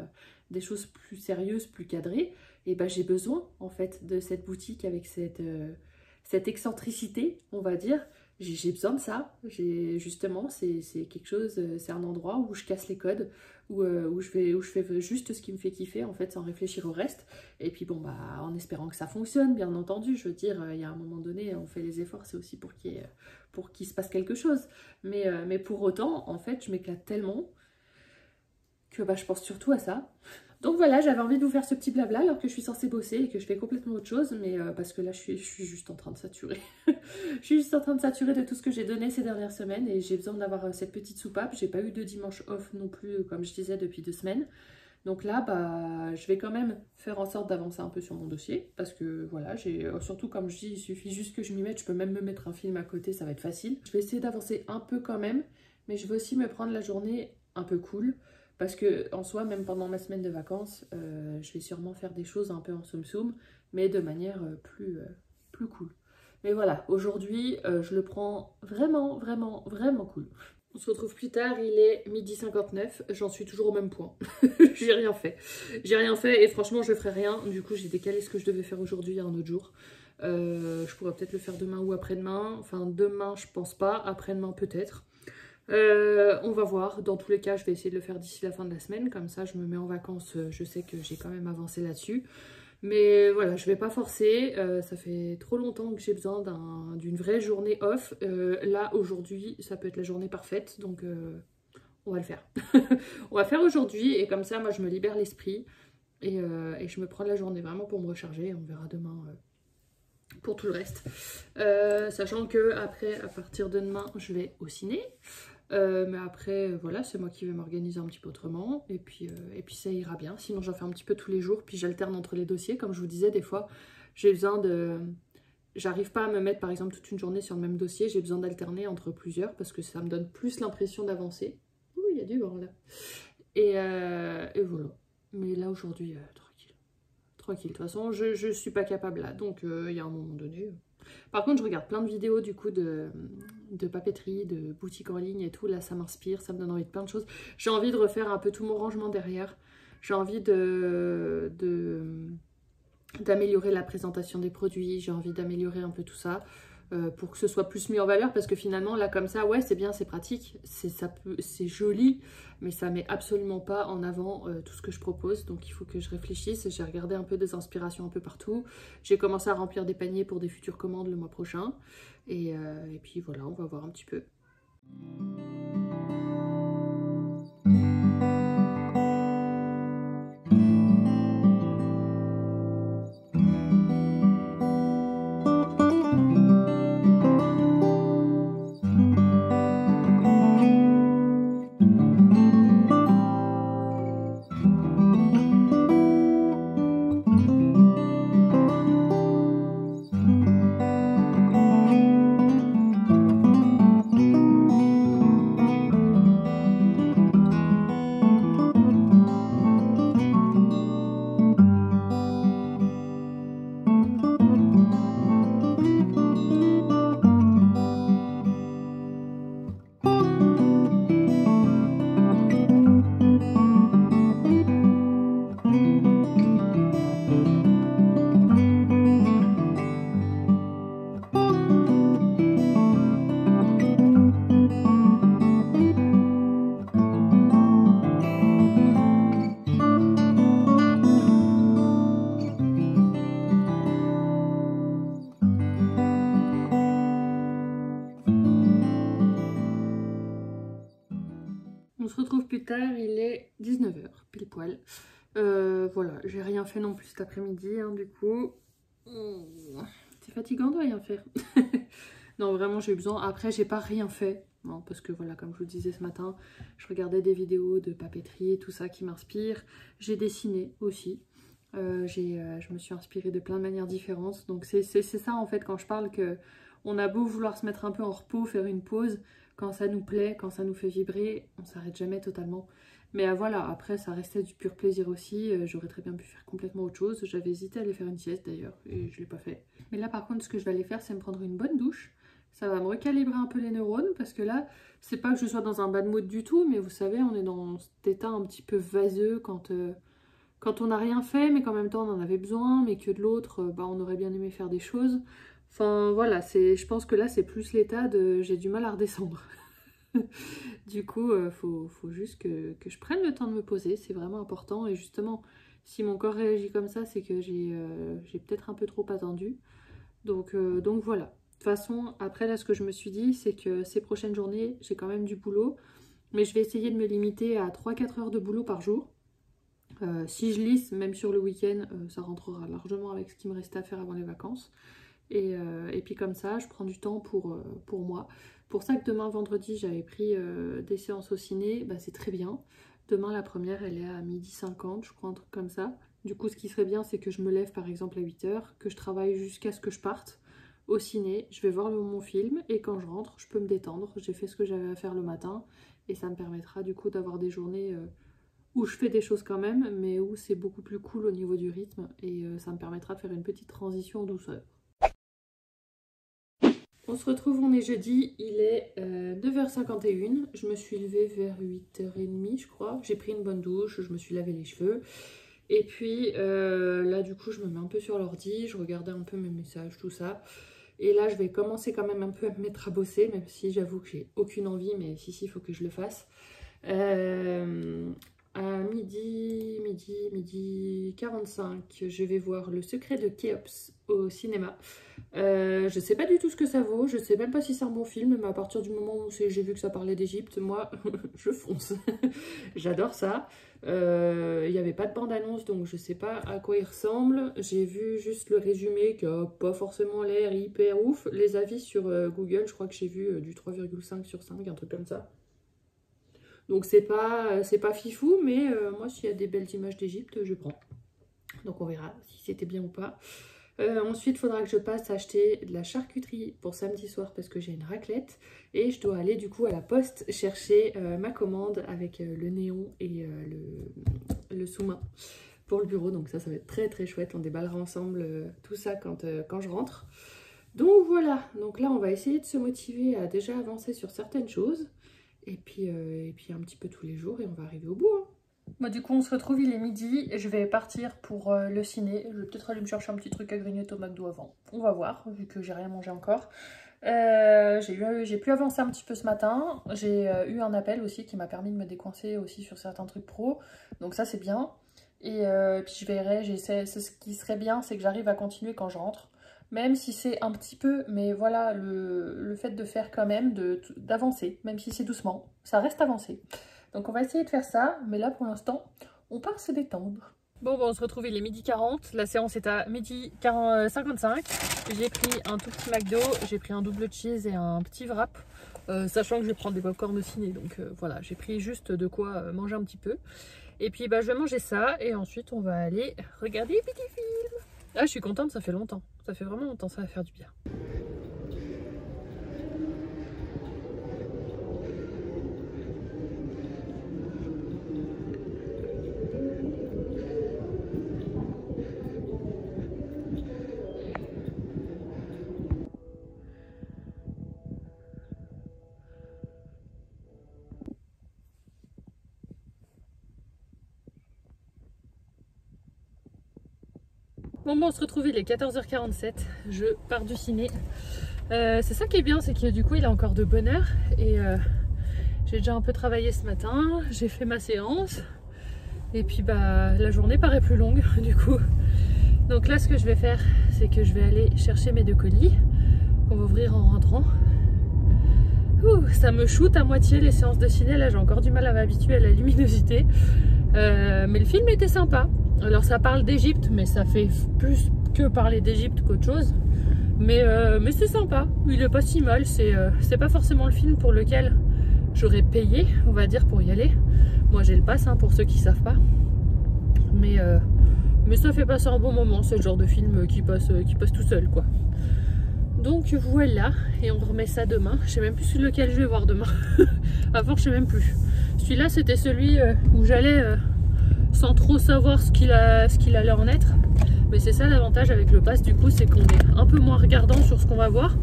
des choses plus sérieuses, plus cadrées, et ben j'ai besoin en fait de cette boutique avec cette excentricité, on va dire. J'ai besoin de ça. Justement, c'est quelque chose, c'est un endroit où je casse les codes, où je fais juste ce qui me fait kiffer en fait, sans réfléchir au reste. Et puis bon, bah en espérant que ça fonctionne, bien entendu. Je veux dire, il y a un moment donné, on fait les efforts, c'est aussi pour qu'il se passe quelque chose. Mais pour autant, en fait, je m'éclate tellement que je pense surtout à ça. Donc voilà, j'avais envie de vous faire ce petit blabla alors que je suis censée bosser et que je fais complètement autre chose, mais parce que là, je suis juste en train de saturer. Je suis juste en train de saturer de tout ce que j'ai donné ces dernières semaines et j'ai besoin d'avoir cette petite soupape. J'ai pas eu de dimanche off non plus, comme je disais, depuis 2 semaines. Donc là, je vais quand même faire en sorte d'avancer un peu sur mon dossier parce que voilà, surtout comme je dis, il suffit juste que je m'y mette, je peux même me mettre un film à côté, ça va être facile. Je vais essayer d'avancer un peu quand même, mais je vais aussi me prendre la journée un peu cool parce que en soi, même pendant ma semaine de vacances, je vais sûrement faire des choses un peu en soum-soum, mais de manière plus cool. Mais voilà, aujourd'hui, je le prends vraiment, vraiment, vraiment cool. On se retrouve plus tard, il est 12h59, j'en suis toujours au même point. J'ai rien fait. J'ai rien fait et franchement, je ferai rien. Du coup, j'ai décalé ce que je devais faire aujourd'hui à un autre jour. Je pourrais peut-être le faire demain ou après-demain. Enfin, demain, je pense pas. Après-demain, peut-être. On va voir. Dans tous les cas, je vais essayer de le faire d'ici la fin de la semaine. Comme ça, je me mets en vacances. Je sais que j'ai quand même avancé là-dessus. Mais voilà, je vais pas forcer, ça fait trop longtemps que j'ai besoin d'une vraie journée off. Là, aujourd'hui, ça peut être la journée parfaite, donc on va le faire. On va faire aujourd'hui, et comme ça, moi, je me libère l'esprit, et je me prends la journée vraiment pour me recharger. On verra demain pour tout le reste. Sachant que après, à partir de demain, je vais au ciné. Mais après, voilà, c'est moi qui vais m'organiser un petit peu autrement. Et puis ça ira bien. Sinon, j'en fais un petit peu tous les jours. Puis j'alterne entre les dossiers. Comme je vous disais, des fois, j'ai besoin de... J'arrive pas à me mettre, par exemple, toute une journée sur le même dossier. J'ai besoin d'alterner entre plusieurs parce que ça me donne plus l'impression d'avancer. Ouh, il y a du vent là. Et voilà. Mais là, aujourd'hui, tranquille. Tranquille. De toute façon, je suis pas capable là. Donc, il y a un moment donné... Par contre, je regarde plein de vidéos du coup de papeterie, de boutique en ligne et tout. Là, ça m'inspire, ça me donne envie de plein de choses. J'ai envie de refaire un peu tout mon rangement derrière. J'ai envie d'améliorer la présentation des produits. J'ai envie d'améliorer un peu tout ça. pour que ce soit plus mis en valeur, parce que finalement là comme ça, ouais c'est bien, c'est pratique, c'est joli, mais ça met absolument pas en avant tout ce que je propose. Donc il faut que je réfléchisse. J'ai regardé un peu des inspirations un peu partout, j'ai commencé à remplir des paniers pour des futures commandes le mois prochain, et puis voilà, on va voir un petit peu. On se retrouve plus tard, il est 19 h pile poil. Voilà, j'ai rien fait non plus cet après-midi, hein, du coup. C'est fatigant de rien faire. Non, vraiment, j'ai eu besoin. Après, j'ai pas rien fait. Non, parce que voilà, comme je vous le disais ce matin, je regardais des vidéos de papeterie et tout ça qui m'inspire. J'ai dessiné aussi. Je me suis inspirée de plein de manières différentes. Donc c'est ça en fait quand je parle que on a beau vouloir se mettre un peu en repos, faire une pause, quand ça nous plaît, quand ça nous fait vibrer, on s'arrête jamais totalement. Mais voilà, après ça restait du pur plaisir aussi, j'aurais très bien pu faire complètement autre chose. J'avais hésité à aller faire une sieste d'ailleurs et je l'ai pas fait. Mais là par contre ce que je vais aller faire c'est me prendre une bonne douche. Ça va me recalibrer un peu les neurones parce que là, c'est pas que je sois dans un bad mood du tout, mais vous savez, on est dans cet état un petit peu vaseux quand on n'a rien fait, mais qu'en même temps on en avait besoin, mais que de l'autre, bah, on aurait bien aimé faire des choses. Enfin voilà, je pense que là c'est plus l'état de j'ai du mal à redescendre. Du coup, faut juste que je prenne le temps de me poser, c'est vraiment important. Et justement, si mon corps réagit comme ça, c'est que j'ai peut-être un peu trop attendu. Donc voilà. De toute façon, après là ce que je me suis dit, c'est que ces prochaines journées, j'ai quand même du boulot. Mais je vais essayer de me limiter à 3-4 heures de boulot par jour. Si je lisse, même sur le week-end, ça rentrera largement avec ce qui me reste à faire avant les vacances. Et puis comme ça, je prends du temps pour moi. Pour ça que demain, vendredi, j'avais pris des séances au ciné. Bah, c'est très bien. Demain, la première, elle est à 12h50, je crois, un truc comme ça. Du coup, ce qui serait bien, c'est que je me lève par exemple à 8 h, que je travaille jusqu'à ce que je parte au ciné. Je vais voir mon film et quand je rentre, je peux me détendre. J'ai fait ce que j'avais à faire le matin et ça me permettra du coup d'avoir des journées où je fais des choses quand même, mais où c'est beaucoup plus cool au niveau du rythme et ça me permettra de faire une petite transition en douceur. On se retrouve, on est jeudi, il est 9h51, je me suis levée vers 8h30 je crois, j'ai pris une bonne douche, je me suis lavé les cheveux et puis là du coup je me mets un peu sur l'ordi, je regardais un peu mes messages, tout ça. Et là je vais commencer quand même un peu à me mettre à bosser, même si j'avoue que j'ai aucune envie, mais si il faut que je le fasse. À midi 45, je vais voir Le Secret de Khéops au cinéma. Je sais pas du tout ce que ça vaut, je sais même pas si c'est un bon film, mais à partir du moment où j'ai vu que ça parlait d'Égypte, moi, je fonce. J'adore ça. Il n'y avait pas de bande-annonce, donc je sais pas à quoi il ressemble. J'ai vu juste le résumé qui a pas forcément l'air hyper ouf. Les avis sur Google, je crois que j'ai vu du 3,5 sur 5, un truc comme ça. Donc c'est pas fifou, mais moi s'il y a des belles images d'Égypte, je prends. Donc on verra si c'était bien ou pas. Ensuite, il faudra que je passe acheter de la charcuterie pour samedi soir parce que j'ai une raclette. Et je dois aller du coup à la poste chercher ma commande avec le néon et le sous-main pour le bureau. Donc ça va être très très chouette. On déballera ensemble tout ça quand je rentre. Donc voilà, donc là on va essayer de se motiver à déjà avancer sur certaines choses. Et puis un petit peu tous les jours et on va arriver au bout. Hein. Bon, du coup, on se retrouve, il est midi et je vais partir pour le ciné. Je vais peut-être aller me chercher un petit truc à grignoter au McDo avant. On va voir, vu que j'ai rien mangé encore. J'ai pu avancer un petit peu ce matin. J'ai eu un appel aussi qui m'a permis de me décoincer aussi sur certains trucs pro. Donc ça, c'est bien. Et puis je verrai, ce qui serait bien, c'est que j'arrive à continuer quand je rentre. Même si c'est un petit peu, mais voilà, le fait de faire quand même, d'avancer, même si c'est doucement, ça reste avancé. Donc on va essayer de faire ça, mais là pour l'instant, on part se détendre. Bon, on se retrouve, il est 12h40, la séance est à 12h55. J'ai pris un tout petit McDo, j'ai pris un double cheese et un petit wrap, sachant que je vais prendre des popcorn au ciné, donc voilà, j'ai pris juste de quoi manger un petit peu. Et puis je vais manger ça, et ensuite on va aller regarder les petits films. Ah, je suis contente, ça fait longtemps, ça fait vraiment longtemps, ça va faire du bien. Bon, on se retrouve, il est 14h47, je pars du ciné. C'est ça qui est bien, c'est que du coup il est encore de bonne heure et j'ai déjà un peu travaillé ce matin, j'ai fait ma séance et puis la journée paraît plus longue du coup. Donc là ce que je vais faire, c'est que je vais aller chercher mes 2 colis qu'on va ouvrir en rentrant. Ouh, ça me shoot à moitié les séances de ciné, là j'ai encore du mal à m'habituer à la luminosité. Mais le film était sympa. Alors ça parle d'Égypte, mais ça fait plus que parler d'Égypte qu'autre chose. Mais c'est sympa, il est pas si mal. C'est pas forcément le film pour lequel j'aurais payé, on va dire, pour y aller. Moi j'ai le pass, hein, pour ceux qui savent pas. Mais ça fait passer un bon moment, c'est le genre de film qui passe tout seul, quoi. Donc voilà, et on remet ça demain. Je sais même plus lequel je vais voir demain. À force, je sais même plus. Celui-là, c'était celui où j'allais sans trop savoir ce qu'il allait en être. Mais c'est ça l'avantage avec le pass, du coup, c'est qu'on est un peu moins regardant sur ce qu'on va voir.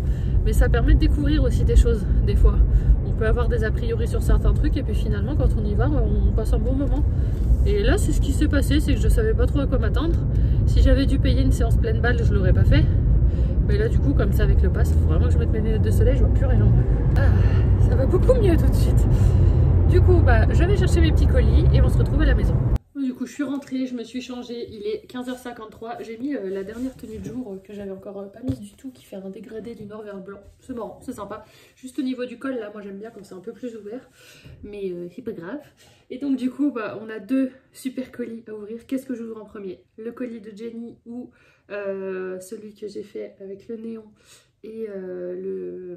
Mais ça permet de découvrir aussi des choses, des fois. On peut avoir des a priori sur certains trucs, et puis finalement, quand on y va, on passe un bon moment. Et là, c'est ce qui s'est passé, c'est que je savais pas trop à quoi m'attendre. Si j'avais dû payer une séance pleine balle, je l'aurais pas fait. Mais là, du coup, comme ça avec le pass, il faut vraiment que je mette mes lunettes de soleil, je vois plus rien. Ah, ça va beaucoup mieux tout de suite. Du coup, je vais chercher mes petits colis et on se retrouve à la maison. Du coup, je suis rentrée, je me suis changée, il est 15h53. J'ai mis la dernière tenue de jour que j'avais encore pas mise du tout, qui fait un dégradé du nord vers le blanc. C'est marrant, c'est sympa. Juste au niveau du col, là, moi j'aime bien comme c'est un peu plus ouvert. Mais c'est pas grave. Et donc, du coup, on a 2 super colis à ouvrir. Qu'est-ce que j'ouvre en premier? Le colis de Jenny ou celui que j'ai fait avec le néon et le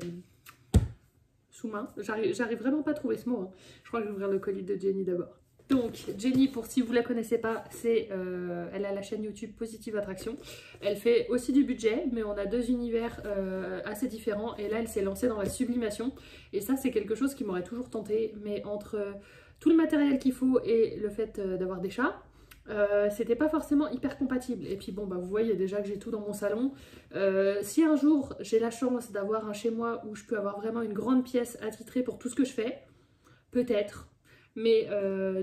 sous-main. J'arrive vraiment pas à trouver ce mot, hein. Je crois que je vais ouvrir le colis de Jenny d'abord. Donc Jenny, pour si vous la connaissez pas, elle a la chaîne YouTube Positive Attraction. Elle fait aussi du budget, mais on a 2 univers assez différents. Et là, elle s'est lancée dans la sublimation. Et ça, c'est quelque chose qui m'aurait toujours tenté. Mais entre tout le matériel qu'il faut et le fait d'avoir des chats, c'était pas forcément hyper compatible. Et puis bon, vous voyez déjà que j'ai tout dans mon salon. Si un jour j'ai la chance d'avoir un chez moi où je peux avoir vraiment une grande pièce attitrée pour tout ce que je fais, peut-être. Mais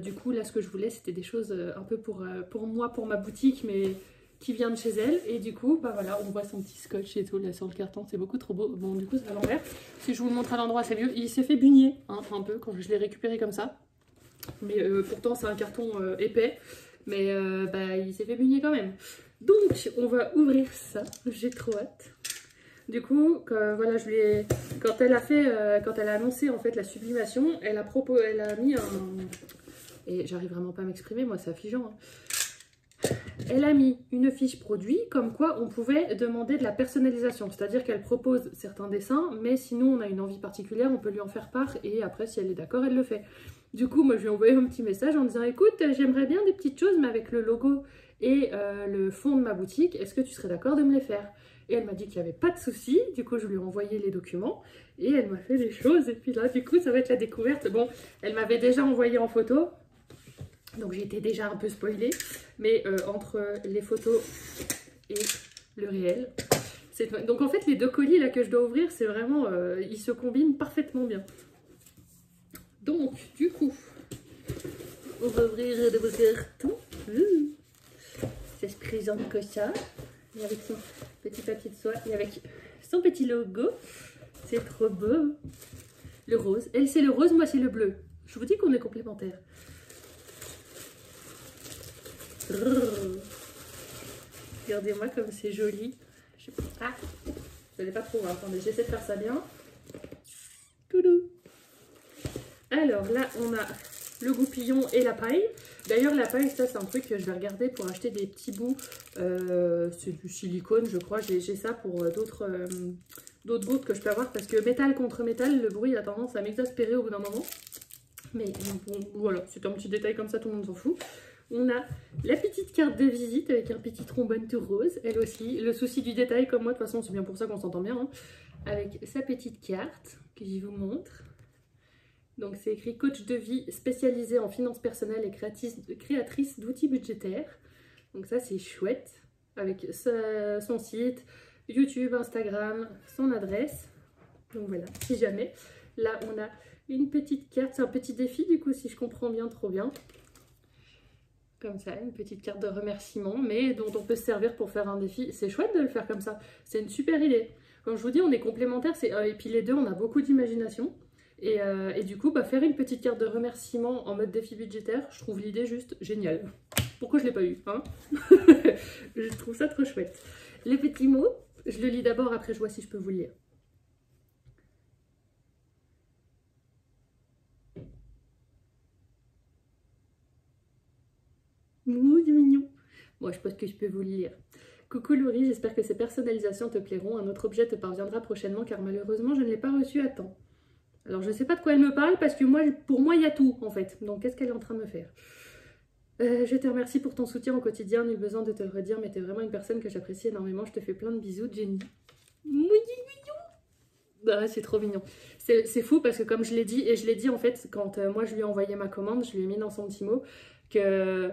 du coup là ce que je voulais c'était des choses un peu pour moi, pour ma boutique, mais qui vient de chez elle. Et du coup voilà, on voit son petit scotch et tout là sur le carton, c'est beaucoup trop beau. Bon, du coup c'est à l'envers, si je vous le montre à l'endroit c'est mieux. Il s'est fait bugner, hein, un peu quand je l'ai récupéré comme ça. Mais pourtant c'est un carton épais. Mais il s'est fait bugner quand même. Donc on va ouvrir ça, j'ai trop hâte. Du coup, voilà, quand elle a annoncé en fait la sublimation, elle a mis un... Et j'arrive vraiment pas à m'exprimer, moi c'est affligeant. Hein. Elle a mis une fiche produit comme quoi on pouvait demander de la personnalisation. C'est-à-dire qu'elle propose certains dessins, mais sinon on a une envie particulière, on peut lui en faire part et après si elle est d'accord, elle le fait. Du coup, moi je lui ai envoyé un petit message en disant écoute, j'aimerais bien des petites choses mais avec le logo et le fond de ma boutique, est-ce que tu serais d'accord de me les faire? Et elle m'a dit qu'il n'y avait pas de souci. Du coup, je lui ai envoyé les documents et elle m'a fait des choses. Et puis là, du coup, ça va être la découverte. Bon, elle m'avait déjà envoyé en photo, donc j'étais déjà un peu spoilée. Mais entre les photos et le réel, donc en fait, les 2 colis là que je dois ouvrir, c'est vraiment, ils se combinent parfaitement bien. Donc, du coup, On va ouvrir de tout. Ça se présente comme ça. Et avec son petit papier de soie et avec son petit logo. C'est trop beau. Le rose. Elle, c'est le rose, moi, c'est le bleu. Je vous dis qu'on est complémentaires. Regardez-moi comme c'est joli. Ah, vous n'allez pas trop voir. Attendez, j'essaie de faire ça bien. Toudou. Alors là, on a le goupillon et la paille. D'ailleurs, la paille, ça, c'est un truc que je vais regarder pour acheter des petits bouts. C'est du silicone, je crois. J'ai ça pour d'autres bouts que je peux avoir. Parce que métal contre métal, le bruit a tendance à m'exaspérer au bout d'un moment. Mais bon, voilà, c'est un petit détail comme ça, tout le monde s'en fout. On a la petite carte de visite avec un petit trombone tout rose. Elle aussi, le souci du détail comme moi, de toute façon, c'est bien pour ça qu'on s'entend bien. Hein, avec sa petite carte que je vous montre. Donc c'est écrit coach de vie spécialisé en finances personnelles et créatrice d'outils budgétaires. Donc ça c'est chouette. Avec son site, YouTube, Instagram, son adresse. Donc voilà, si jamais. Là on a une petite carte, c'est un petit défi du coup si je comprends bien, trop bien. Comme ça, une petite carte de remerciement, mais dont on peut se servir pour faire un défi. C'est chouette de le faire comme ça, c'est une super idée. Comme je vous dis, on est complémentaires, et puis les deux, on a beaucoup d'imagination. Et du coup, faire une petite carte de remerciement en mode défi budgétaire, je trouve l'idée juste géniale. Pourquoi je ne l'ai pas eu, hein? Je trouve ça trop chouette. Les petits mots, je le lis d'abord, après je vois si je peux vous le lire. Ouh, c'est mignon. Bon, je pense que je peux vous le lire. Coucou Laurie, j'espère que ces personnalisations te plairont. Un autre objet te parviendra prochainement car malheureusement, je ne l'ai pas reçu à temps. Alors, je ne sais pas de quoi elle me parle parce que pour moi, il y a tout en fait. Donc, qu'est-ce qu'elle est en train de me faire? Je te remercie pour ton soutien au quotidien. Nul besoin de te le redire, mais tu es vraiment une personne que j'apprécie énormément. Je te fais plein de bisous, Jenny. Mignon. Ah, c'est trop mignon. C'est fou parce que comme je l'ai dit, et je l'ai dit en fait quand moi je lui ai envoyé ma commande, je lui ai mis dans son petit mot que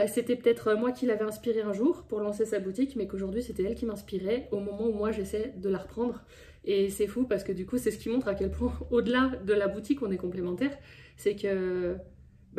c'était peut-être moi qui l'avais inspiré un jour pour lancer sa boutique, mais qu'aujourd'hui c'était elle qui m'inspirait au moment où moi j'essaie de la reprendre. Et c'est fou parce que du coup c'est ce qui montre à quel point au-delà de la boutique on est complémentaires, c'est que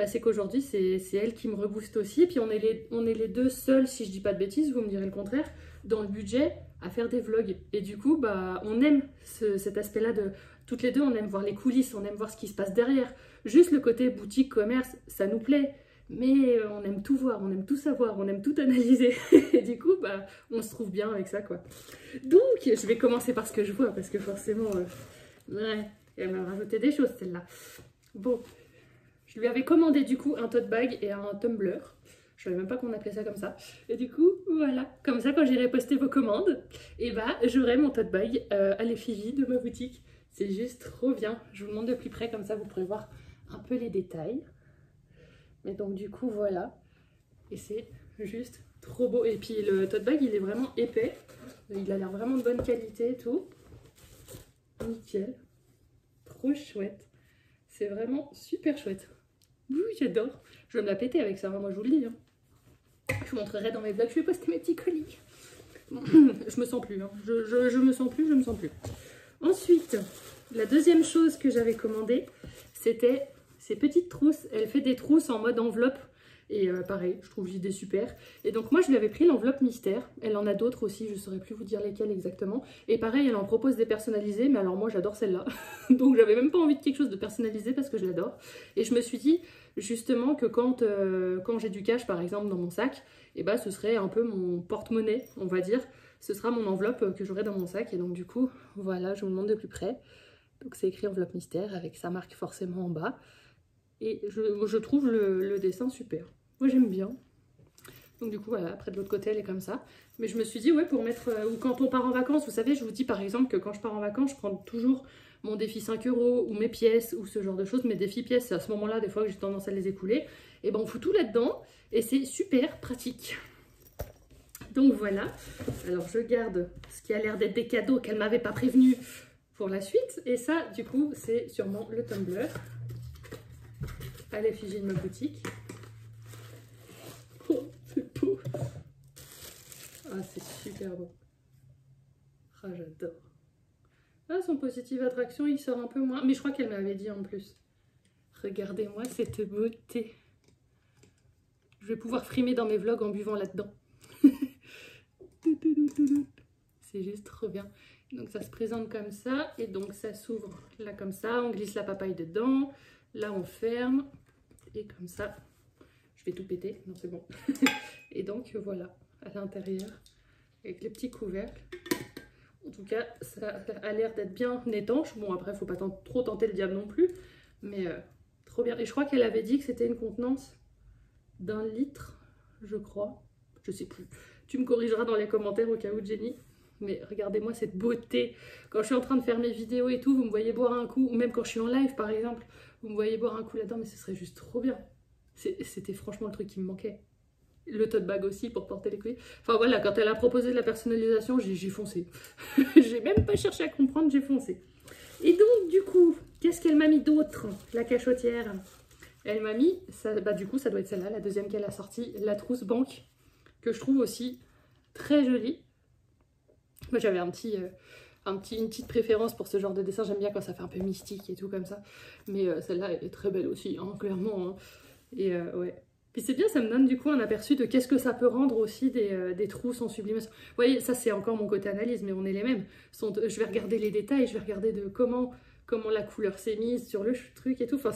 c'est qu'aujourd'hui c'est elle qui me rebooste aussi. Et puis on est les deux seuls, si je dis pas de bêtises, vous me direz le contraire, dans le budget à faire des vlogs. Et du coup on aime cet aspect là de toutes les deux, on aime voir les coulisses, on aime voir ce qui se passe derrière. Juste le côté boutique, commerce, ça nous plaît. Mais on aime tout voir, on aime tout savoir, on aime tout analyser. Et du coup, on se trouve bien avec ça, quoi. Donc, je vais commencer par ce que je vois, parce que forcément, ouais, elle m'a rajouté des choses, celle-là. Bon, je lui avais commandé, du coup, un tote bag et un tumbler. Je savais même pas qu'on appelait ça comme ça. Et du coup, voilà. Comme ça, quand j'irai poster vos commandes, et j'aurai mon tote bag à l'effigie de ma boutique. C'est juste trop bien. Je vous le montre de plus près, comme ça, vous pourrez voir un peu les détails. Et donc du coup voilà, et c'est juste trop beau. Et puis le tote bag il est vraiment épais, il a l'air vraiment de bonne qualité et tout. Nickel, trop chouette, c'est vraiment super chouette. Oui, j'adore, je vais me la péter avec ça, moi je vous le dis. Hein. Je vous montrerai dans mes vlogs, je vais poster mes petits colis. Je me sens plus, hein. je me sens plus. Ensuite, la deuxième chose que j'avais commandée, c'était ces petites trousses. Elle fait des trousses en mode enveloppe. Et pareil, je trouve l'idée super. Et donc moi, je lui avais pris l'enveloppe mystère. Elle en a d'autres aussi, je ne saurais plus vous dire lesquelles exactement. Et pareil, elle en propose des personnalisées. Mais alors moi, j'adore celle-là. Donc j'avais même pas envie de quelque chose de personnalisé parce que je l'adore. Et je me suis dit justement que quand j'ai du cash, par exemple, dans mon sac, ce serait un peu mon porte-monnaie, on va dire. Ce sera mon enveloppe que j'aurai dans mon sac. Et donc du coup, voilà, je vous le montre de plus près. Donc c'est écrit enveloppe mystère avec sa marque forcément en bas. Et je trouve le dessin super. Moi j'aime bien. Donc du coup voilà, après de l'autre côté elle est comme ça. Mais je me suis dit ouais pour mettre, ou quand on part en vacances, vous savez je vous dis par exemple que quand je pars en vacances, je prends toujours mon défi 5 € ou mes pièces ou ce genre de choses. Mes défis pièces, c'est à ce moment-là des fois que j'ai tendance à les écouler. Et on fout tout là-dedans et c'est super pratique. Donc voilà, alors je garde ce qui a l'air d'être des cadeaux qu'elle m'avait pas prévenu pour la suite. Et ça du coup c'est sûrement le tumbler à l'effigie de ma boutique. Oh, c'est beau. Ah, c'est super beau. Ah, j'adore. Ah, son positive attraction, il sort un peu moins. Mais je crois qu'elle m'avait dit en plus. Regardez-moi cette beauté. Je vais pouvoir frimer dans mes vlogs en buvant là-dedans. C'est juste trop bien. Donc ça se présente comme ça. Et donc ça s'ouvre là comme ça. On glisse la papaye dedans. Là on ferme. Et comme ça. Je vais tout péter. Non c'est bon. Et donc voilà. À l'intérieur. Avec les petits couvercles. En tout cas ça a l'air d'être bien étanche. Bon après il ne faut pas trop tenter le diable non plus. Mais trop bien. Et je crois qu'elle avait dit que c'était une contenance d'1 litre. Je crois. Je sais plus. Tu me corrigeras dans les commentaires au cas où, Jenny. Mais regardez-moi cette beauté. Quand je suis en train de faire mes vidéos et tout, vous me voyez boire un coup. Ou même quand je suis en live, par exemple, vous me voyez boire un coup là-dedans. Mais ce serait juste trop bien. C'était franchement le truc qui me manquait. Le tote bag aussi pour porter les couilles. Enfin voilà, quand elle a proposé de la personnalisation, j'ai foncé. J'ai même pas cherché à comprendre, j'ai foncé. Et donc, du coup, qu'est-ce qu'elle m'a mis d'autre, la cachotière? Elle m'a mis, ça, bah, du coup, ça doit être celle-là, la deuxième qu'elle a sortie, la trousse banque, que je trouve aussi très jolie. Moi, j'avais une petite préférence pour ce genre de dessin. J'aime bien quand ça fait un peu mystique et tout comme ça. Mais celle-là, elle est très belle aussi, hein, clairement. Hein. Et ouais. Puis c'est bien, ça me donne du coup un aperçu de qu'est-ce que ça peut rendre aussi des trousses en sublimation. Vous voyez, ça c'est encore mon côté analyse, mais on est les mêmes. Je vais regarder les détails, je vais regarder de comment la couleur s'est mise sur le truc et tout. Enfin,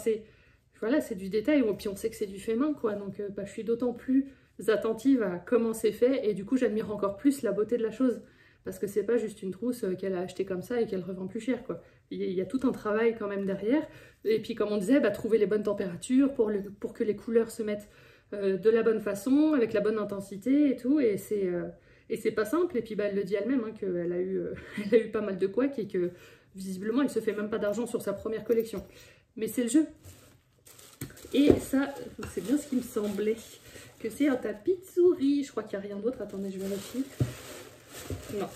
voilà, c'est du détail. Puis on sait que c'est du fait main, quoi. Donc bah, je suis d'autant plus attentive à comment c'est fait. Et du coup, j'admire encore plus la beauté de la chose. Parce que c'est pas juste une trousse qu'elle a achetée comme ça et qu'elle revend plus cher, quoi. Il y a tout un travail quand même derrière. Et puis comme on disait, bah, trouver les bonnes températures pour que les couleurs se mettent de la bonne façon, avec la bonne intensité et tout. Et c'est pas simple. Et puis bah, elle le dit elle-même, hein, qu'elle a eu pas mal de couacs et que visiblement elle se fait même pas d'argent sur sa première collection. Mais c'est le jeu. Et ça, c'est bien ce qui me semblait. Que c'est un tapis de souris. Je crois qu'il n'y a rien d'autre. Attendez, je vérifie. Non.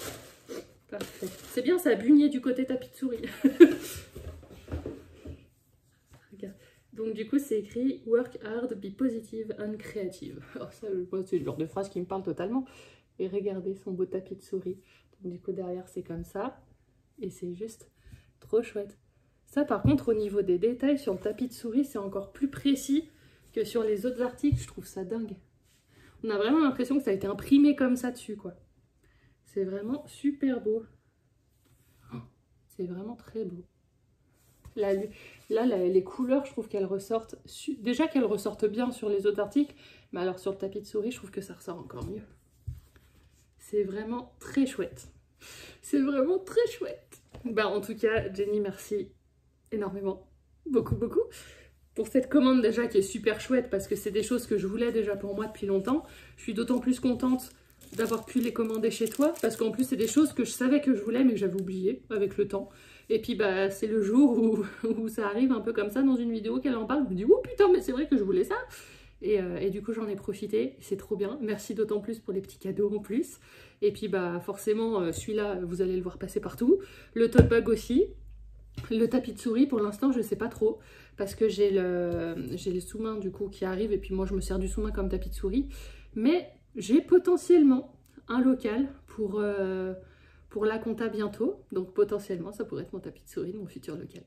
Parfait. C'est bien, ça a bugné du côté tapis de souris. Regarde. Donc du coup, c'est écrit « Work hard, be positive and creative ». Alors ça, c'est le genre de phrase qui me parle totalement. Et regardez son beau tapis de souris. Donc du coup, derrière, c'est comme ça. Et c'est juste trop chouette. Ça, par contre, au niveau des détails sur le tapis de souris, c'est encore plus précis que sur les autres articles. Je trouve ça dingue. On a vraiment l'impression que ça a été imprimé comme ça dessus, quoi. C'est vraiment super beau. C'est vraiment très beau. Là, les couleurs, je trouve qu'elles ressortent... Déjà qu'elles ressortent bien sur les autres articles, mais alors sur le tapis de souris, je trouve que ça ressort encore mieux. C'est vraiment très chouette. C'est vraiment très chouette. Bah, en tout cas, Jenny, merci énormément. Beaucoup, beaucoup. Pour cette commande déjà qui est super chouette, parce que c'est des choses que je voulais déjà pour moi depuis longtemps. Je suis d'autant plus contente d'avoir pu les commander chez toi, parce qu'en plus c'est des choses que je savais que je voulais mais que j'avais oublié avec le temps. Et puis bah c'est le jour où ça arrive un peu comme ça dans une vidéo qu'elle en parle, je me dis oh putain mais c'est vrai que je voulais ça. Et du coup j'en ai profité, c'est trop bien, merci d'autant plus pour les petits cadeaux en plus. Et puis bah forcément celui-là vous allez le voir passer partout, le tote bag aussi. Le tapis de souris pour l'instant je sais pas trop, parce que j'ai les sous-mains du coup qui arrivent, et puis moi je me sers du sous-main comme tapis de souris. Mais j'ai potentiellement un local pour la compta bientôt. Donc potentiellement, ça pourrait être mon tapis de souris de mon futur local.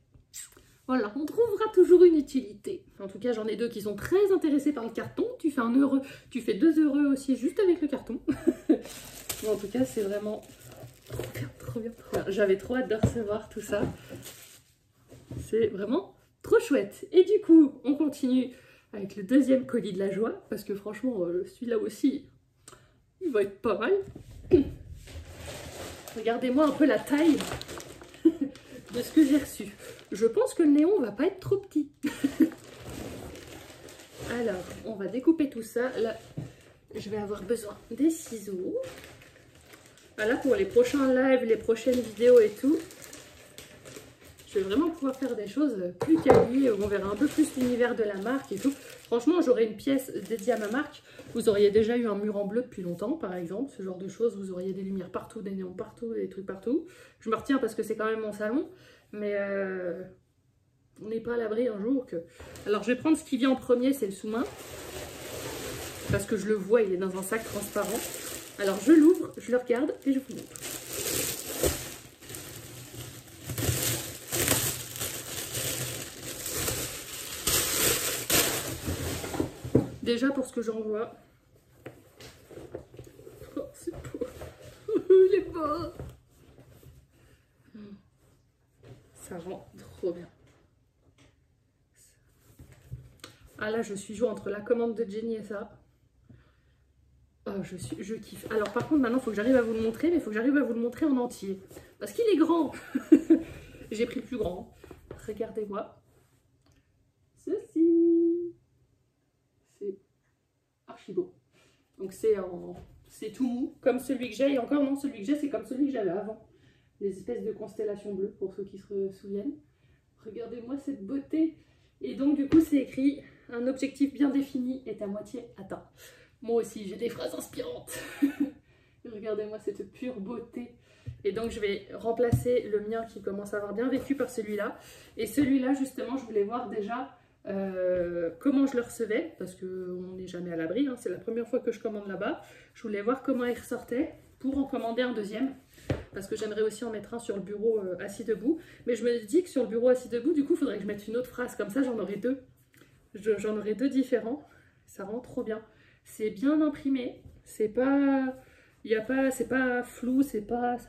Voilà, on trouvera toujours une utilité. En tout cas, j'en ai deux qui sont très intéressés par le carton. Tu fais 1 euro, tu fais 2 euros aussi juste avec le carton. Bon, en tout cas, c'est vraiment trop bien, trop bien, trop bien. J'avais trop hâte de recevoir tout ça. C'est vraiment trop chouette. Et du coup, on continue avec le deuxième colis de la joie. Parce que franchement, celui-là aussi... il va être pas mal. Regardez-moi un peu la taille de ce que j'ai reçu. Je pense que le néon va pas être trop petit. Alors, on va découper tout ça. Là, je vais avoir besoin des ciseaux. Voilà, pour les prochains lives, les prochaines vidéos et tout. Je vais vraiment pouvoir faire des choses plus qualies, où on verra un peu plus l'univers de la marque et tout. Franchement, j'aurai une pièce dédiée à ma marque. Vous auriez déjà eu un mur en bleu depuis longtemps, par exemple, ce genre de choses. Vous auriez des lumières partout, des néons partout, des trucs partout. Je me retiens parce que c'est quand même mon salon, mais on n'est pas à l'abri un jour que... Alors, je vais prendre ce qui vient en premier, c'est le sous-main. Parce que je le vois, il est dans un sac transparent. Alors, je l'ouvre, je le regarde et je vous montre. Déjà pour ce que j'en vois. Oh, c'est beau. Il est beau. Ça rend trop bien. Ah là, je suis jouée entre la commande de Jenny et ça. Oh, je kiffe. Alors par contre, maintenant, il faut que j'arrive à vous le montrer, mais il faut que j'arrive à vous le montrer en entier. Parce qu'il est grand. J'ai pris le plus grand. Regardez-moi. Ceci. C'est archi beau. Donc c'est tout mou, comme celui que j'ai. Et encore non, celui que j'ai, c'est comme celui que j'avais avant. Les espèces de constellations bleues, pour ceux qui se souviennent. Regardez-moi cette beauté. Et donc du coup, c'est écrit, un objectif bien défini est à moitié atteint. Moi aussi, j'ai des phrases inspirantes. Regardez-moi cette pure beauté. Et donc, je vais remplacer le mien qui commence à avoir bien vécu par celui-là. Et celui-là, justement, je voulais voir déjà comment je le recevais. Parce qu'on n'est jamais à l'abri, hein, c'est la première fois que je commande là-bas. Je voulais voir comment il ressortait pour en commander un deuxième. Parce que j'aimerais aussi en mettre un sur le bureau assis debout. Mais je me dis que sur le bureau assis debout, du coup, il faudrait que je mette une autre phrase. Comme ça, j'en aurai deux. J'en aurai deux différents. Ça rend trop bien. C'est bien imprimé, c'est pas flou, ça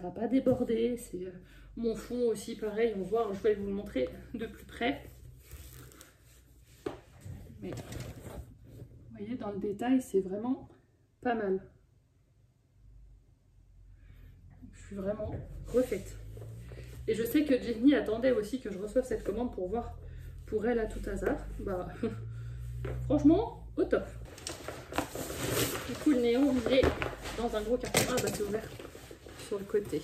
va pas déborder. C'est mon fond aussi pareil, on voit, je vais vous le montrer de plus près. Mais vous voyez, dans le détail, c'est vraiment pas mal. Je suis vraiment refaite. Et je sais que Jenny attendait aussi que je reçoive cette commande pour voir pour elle à tout hasard. Bah, franchement, au top. Du coup, le néon, il est dans un gros carton. Ah bah c'est ouvert sur le côté.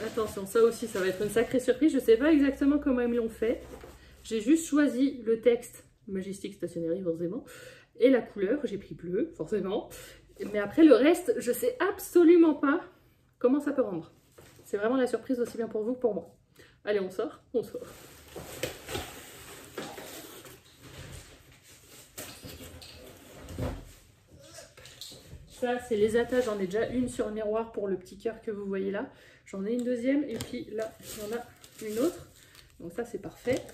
Attention, ça aussi, ça va être une sacrée surprise. Je sais pas exactement comment ils me l'ont fait. J'ai juste choisi le texte Majestic Stationery, forcément. Et la couleur, j'ai pris bleu, forcément. Mais après, le reste, je sais absolument pas comment ça peut rendre. C'est vraiment la surprise aussi bien pour vous que pour moi. Allez, on sort, on sort. Ça, c'est les attaches. J'en ai déjà une sur le miroir pour le petit cœur que vous voyez là. J'en ai une deuxième et puis là, il y en a une autre. Donc ça, c'est parfait.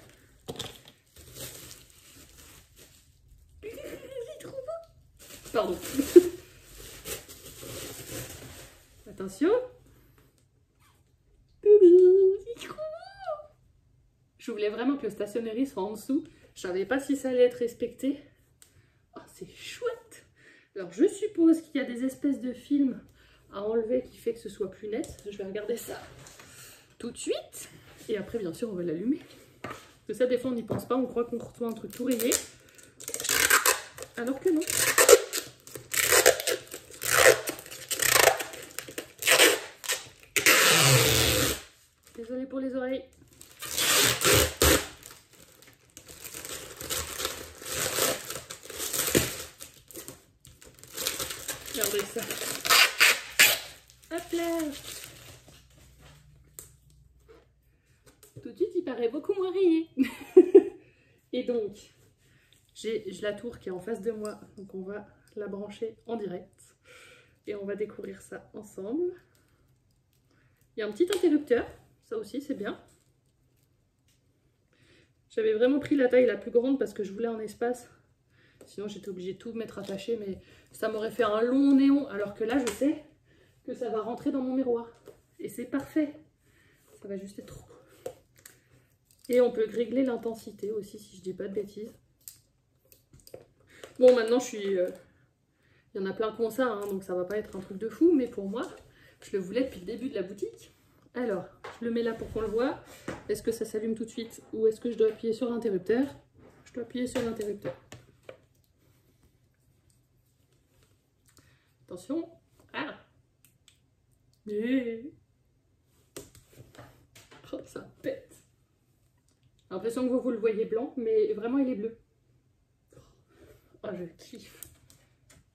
C'est trop beau. Pardon. Attention. C'est trop beau. Je voulais vraiment que le stationnery soit en dessous. Je savais pas si ça allait être respecté. Oh, c'est chouette. Alors, je suppose qu'il y a des espèces de films à enlever qui fait que ce soit plus net. Je vais regarder ça tout de suite. Et après, bien sûr, on va l'allumer. Parce que ça, des fois, on n'y pense pas. On croit qu'on reçoit un truc tout rayé. Alors que non. Désolée pour les oreilles. Regardez ça. Hop là. Tout de suite, il paraît beaucoup moins rayé. Et donc, j'ai la tour qui est en face de moi. Donc, on va la brancher en direct. Et on va découvrir ça ensemble. Il y a un petit interrupteur. Ça aussi, c'est bien. J'avais vraiment pris la taille la plus grande parce que je voulais un espace. Sinon, j'étais obligée de tout mettre attaché, mais ça m'aurait fait un long néon. Alors que là, je sais que ça va rentrer dans mon miroir. Et c'est parfait. Ça va juste être trop beau. Et on peut régler l'intensité aussi, si je dis pas de bêtises. Bon, maintenant, il y en a plein comme ça, hein, donc ça va pas être un truc de fou. Mais pour moi, je le voulais depuis le début de la boutique. Alors, je le mets là pour qu'on le voit. Est-ce que ça s'allume tout de suite ou est-ce que je dois appuyer sur l'interrupteur? Je dois appuyer sur l'interrupteur. Attention. Ah! Oh, ça pète. J'ai l'impression que vous le voyez blanc, mais vraiment il est bleu. Oh, je kiffe.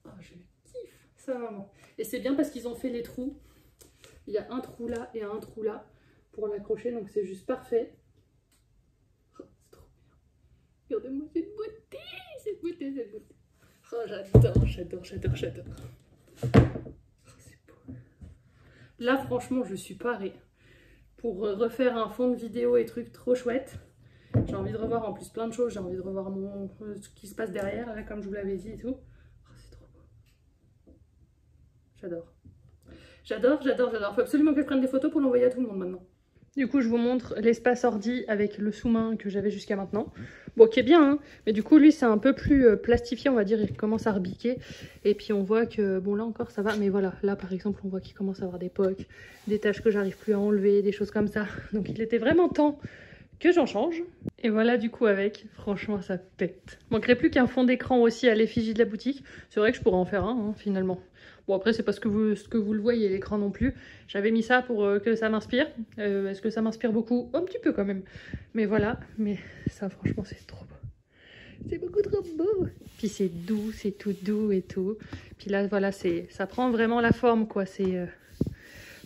Oh, je kiffe. Ça vraiment. Et c'est bien parce qu'ils ont fait les trous. Il y a un trou là et un trou là pour l'accrocher, donc c'est juste parfait. Oh, c'est trop bien. Regardez-moi cette beauté, cette beauté, cette beauté. Oh, j'adore, j'adore, j'adore, j'adore. Oh, c'est beau. Là, franchement, je suis parée pour refaire un fond de vidéo et trucs trop chouettes. J'ai envie de revoir en plus plein de choses. J'ai envie de revoir ce qui se passe derrière, là, comme je vous l'avais dit et tout. Oh, c'est trop beau. J'adore. J'adore, j'adore, j'adore. Faut absolument que je prenne des photos pour l'envoyer à tout le monde maintenant. Du coup, je vous montre l'espace ordi avec le sous-main que j'avais jusqu'à maintenant. Bon, qui est bien, hein, mais du coup, lui, c'est un peu plus plastifié, on va dire. Il commence à rebiquer. Et puis, on voit que, bon, là encore, ça va. Mais voilà, là, par exemple, on voit qu'il commence à avoir des pocs, des taches que j'arrive plus à enlever, des choses comme ça. Donc, il était vraiment temps que j'en change. Et voilà, du coup, avec, franchement, ça pète. Manquerait plus qu'un fond d'écran aussi à l'effigie de la boutique. C'est vrai que je pourrais en faire un, hein, finalement. Bon, après, c'est pas ce que vous le voyez, l'écran non plus. J'avais mis ça pour que ça m'inspire. Est-ce que ça m'inspire beaucoup? Un petit peu quand même. Mais voilà, mais ça, franchement, c'est trop beau. C'est beaucoup trop beau. Puis c'est doux, c'est tout doux et tout. Puis là, voilà, ça prend vraiment la forme, quoi. C'est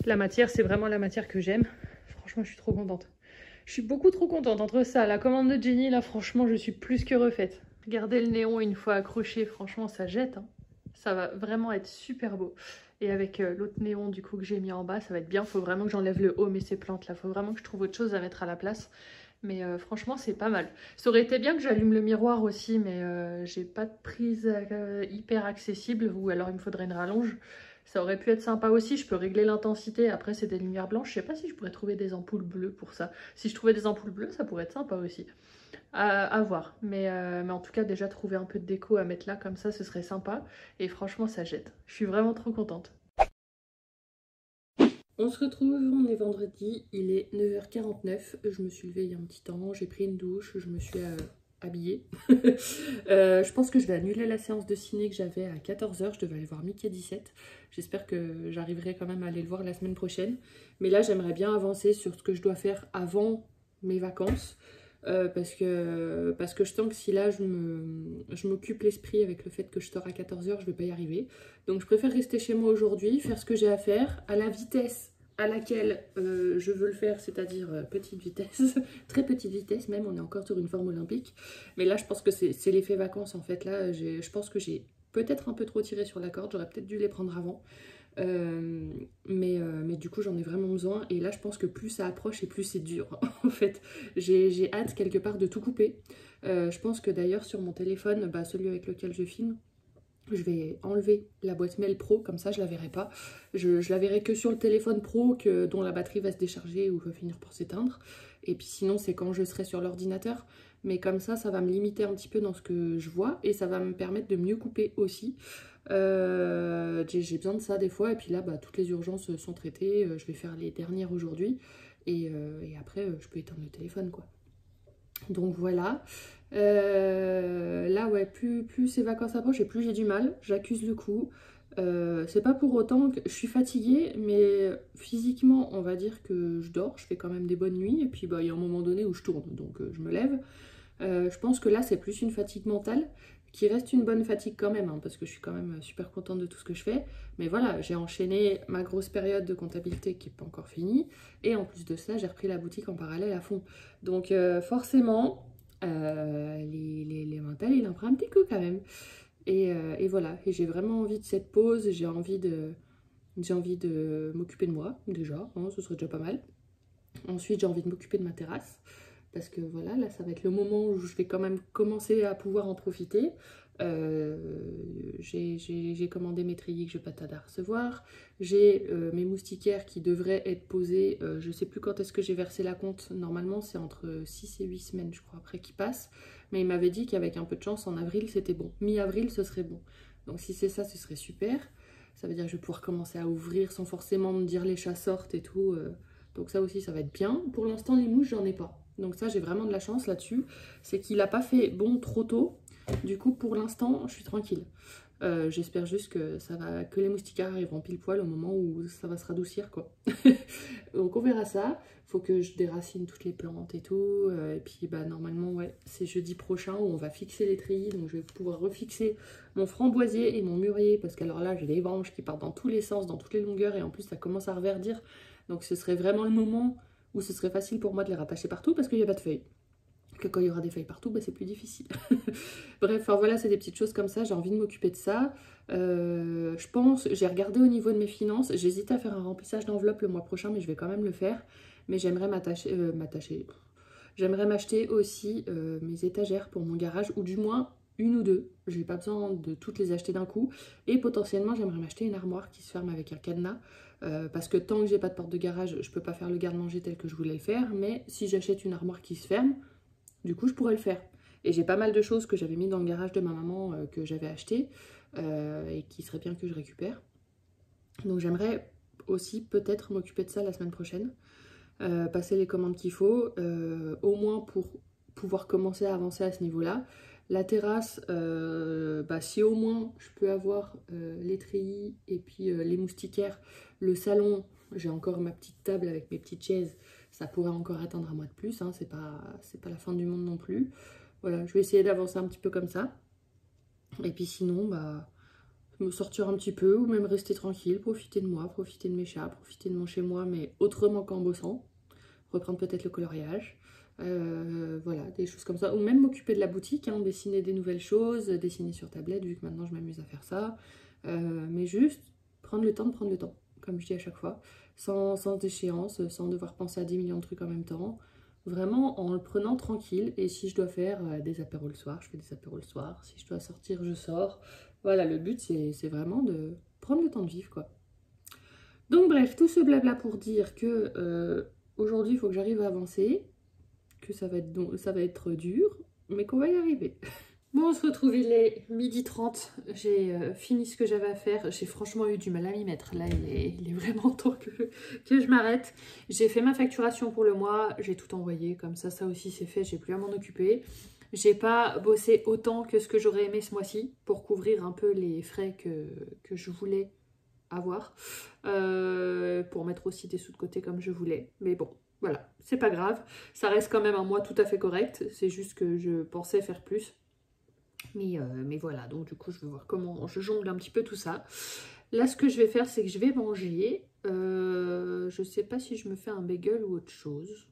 la matière, c'est vraiment la matière que j'aime. Franchement, je suis trop contente. Je suis beaucoup trop contente. Entre ça, la commande de Jenny, là, franchement, je suis plus que refaite. Regardez le néon une fois accroché, franchement, ça jette, hein. Ça va vraiment être super beau. Et avec l'autre néon du coup que j'ai mis en bas, ça va être bien. Faut vraiment que j'enlève le haut, mais ces plantes là, faut vraiment que je trouve autre chose à mettre à la place. Mais franchement, c'est pas mal. Ça aurait été bien que j'allume le miroir aussi, mais j'ai pas de prise hyper accessible. Ou alors il me faudrait une rallonge. Ça aurait pu être sympa aussi. Je peux régler l'intensité. Après, c'est des lumières blanches. Je sais pas si je pourrais trouver des ampoules bleues pour ça. Si je trouvais des ampoules bleues, ça pourrait être sympa aussi. À voir, mais en tout cas déjà trouver un peu de déco à mettre là comme ça ce serait sympa et franchement ça jette, je suis vraiment trop contente. On se retrouve, on est vendredi, il est 9h49, je me suis levée il y a un petit temps, j'ai pris une douche, je me suis habillée. Je pense que je vais annuler la séance de ciné que j'avais à 14h, je devais aller voir Mickey 17. J'espère que j'arriverai quand même à aller le voir la semaine prochaine. Mais là j'aimerais bien avancer sur ce que je dois faire avant mes vacances. Parce que je sens que si là je m'occupe l'esprit avec le fait que je sors à 14h, je vais pas y arriver. Donc je préfère rester chez moi aujourd'hui, faire ce que j'ai à faire, à la vitesse à laquelle je veux le faire, c'est-à-dire petite vitesse, très petite vitesse même, on est encore sur une forme olympique. Mais là je pense que c'est l'effet vacances en fait, là je pense que j'ai peut-être un peu trop tiré sur la corde, j'aurais peut-être dû les prendre avant. Mais du coup j'en ai vraiment besoin et là je pense que plus ça approche et plus c'est dur en fait. J'ai hâte quelque part de tout couper. Je pense que d'ailleurs sur mon téléphone, celui avec lequel je filme, je vais enlever la boîte mail pro, comme ça je la verrai pas. Je la verrai que sur le téléphone pro dont la batterie va se décharger ou va finir par s'éteindre. Et puis sinon c'est quand je serai sur l'ordinateur. Mais comme ça va me limiter un petit peu dans ce que je vois et ça va me permettre de mieux couper aussi. J'ai besoin de ça des fois et puis là toutes les urgences sont traitées, je vais faire les dernières aujourd'hui et après je peux éteindre le téléphone quoi. Donc voilà, là ouais plus ces vacances approchent et plus j'ai du mal, j'accuse le coup. C'est pas pour autant que je suis fatiguée, mais physiquement on va dire que je dors, je fais quand même des bonnes nuits et puis il y a un moment donné où je tourne donc je me lève. Je pense que là c'est plus une fatigue mentale qui reste une bonne fatigue quand même, hein, parce que je suis quand même super contente de tout ce que je fais. Mais voilà, j'ai enchaîné ma grosse période de comptabilité qui n'est pas encore finie. Et en plus de ça, j'ai repris la boutique en parallèle à fond. Donc forcément, les mentales, il en prend un petit coup quand même. Et voilà, et j'ai vraiment envie de cette pause, j'ai envie de m'occuper de moi, déjà, hein, ce serait déjà pas mal. Ensuite, j'ai envie de m'occuper de ma terrasse. Parce que voilà, là ça va être le moment où je vais quand même commencer à pouvoir en profiter. J'ai commandé mes treillis que je vais pas tarder à recevoir. J'ai mes moustiquaires qui devraient être posés. Je sais plus quand est-ce que j'ai versé la compte. Normalement c'est entre 6 et 8 semaines je crois après qu'ils passent. Mais il m'avait dit qu'avec un peu de chance en avril c'était bon. Mi-avril ce serait bon. Donc si c'est ça ce serait super. Ça veut dire que je vais pouvoir commencer à ouvrir sans forcément me dire les chats sortent et tout. Donc ça aussi ça va être bien. Pour l'instant les mouches j'en ai pas. Donc ça j'ai vraiment de la chance là-dessus. C'est qu'il n'a pas fait bon trop tôt. Du coup pour l'instant je suis tranquille. J'espère juste que les moustiquaires arriveront pile poil au moment où ça va se radoucir quoi. Donc on verra ça. Faut que je déracine toutes les plantes et tout. Et puis normalement ouais c'est jeudi prochain où on va fixer les treillis. Donc je vais pouvoir refixer mon framboisier et mon mûrier. Parce qu'alors là j'ai les branches qui partent dans tous les sens, dans toutes les longueurs. Et en plus ça commence à reverdir. Donc ce serait vraiment le moment où ce serait facile pour moi de les rattacher partout parce qu'il n'y a pas de feuilles. Que quand il y aura des feuilles partout, c'est plus difficile. Bref, enfin voilà, c'est des petites choses comme ça, j'ai envie de m'occuper de ça. Je pense, j'ai regardé au niveau de mes finances, j'hésite à faire un remplissage d'enveloppe le mois prochain, mais je vais quand même le faire. Mais j'aimerais m'attacher, J'aimerais m'acheter aussi mes étagères pour mon garage, ou du moins une ou deux. J'ai pas besoin de toutes les acheter d'un coup. Et potentiellement, j'aimerais m'acheter une armoire qui se ferme avec un cadenas. Parce que tant que j'ai pas de porte de garage, je peux pas faire le garde-manger tel que je voulais le faire. Mais si j'achète une armoire qui se ferme, du coup, je pourrais le faire. Et j'ai pas mal de choses que j'avais mis dans le garage de ma maman que j'avais acheté et qui serait bien que je récupère. Donc j'aimerais aussi peut-être m'occuper de ça la semaine prochaine. Passer les commandes qu'il faut, au moins pour pouvoir commencer à avancer à ce niveau-là. La terrasse, si au moins je peux avoir les treillis et puis les moustiquaires, le salon, j'ai encore ma petite table avec mes petites chaises, ça pourrait encore attendre un mois de plus, hein, c'est pas la fin du monde non plus. Voilà, je vais essayer d'avancer un petit peu comme ça. Et puis sinon, me sortir un petit peu ou même rester tranquille, profiter de moi, profiter de mes chats, profiter de mon chez moi, mais autrement qu'en bossant. Reprendre peut-être le coloriage. Voilà, des choses comme ça. Ou même m'occuper de la boutique, hein, dessiner des nouvelles choses, dessiner sur tablette, vu que maintenant je m'amuse à faire ça. Mais juste prendre le temps de prendre le temps, comme je dis à chaque fois, sans déchéance, sans devoir penser à 10 millions de trucs en même temps. Vraiment en le prenant tranquille. Et si je dois faire des apéros le soir, je fais des apéros le soir. Si je dois sortir, je sors. Voilà, le but c'est vraiment de prendre le temps de vivre, quoi. Donc bref, tout ce blabla pour dire que aujourd'hui il faut que j'arrive à avancer, que ça va être dur, mais qu'on va y arriver. Bon, on se retrouve, il est 12h30, j'ai fini ce que j'avais à faire, j'ai franchement eu du mal à m'y mettre, là il est vraiment temps que je m'arrête. J'ai fait ma facturation pour le mois, j'ai tout envoyé, comme ça aussi c'est fait, j'ai plus à m'en occuper. J'ai pas bossé autant que ce que j'aurais aimé ce mois-ci, pour couvrir un peu les frais que je voulais avoir, pour mettre aussi des sous de côté comme je voulais, mais bon. Voilà, c'est pas grave, ça reste quand même un mois tout à fait correct, c'est juste que je pensais faire plus. Mais voilà, donc du coup je vais voir comment je jongle un petit peu tout ça. Là ce que je vais faire c'est que je vais manger, je sais pas si je me fais un bagel ou autre chose.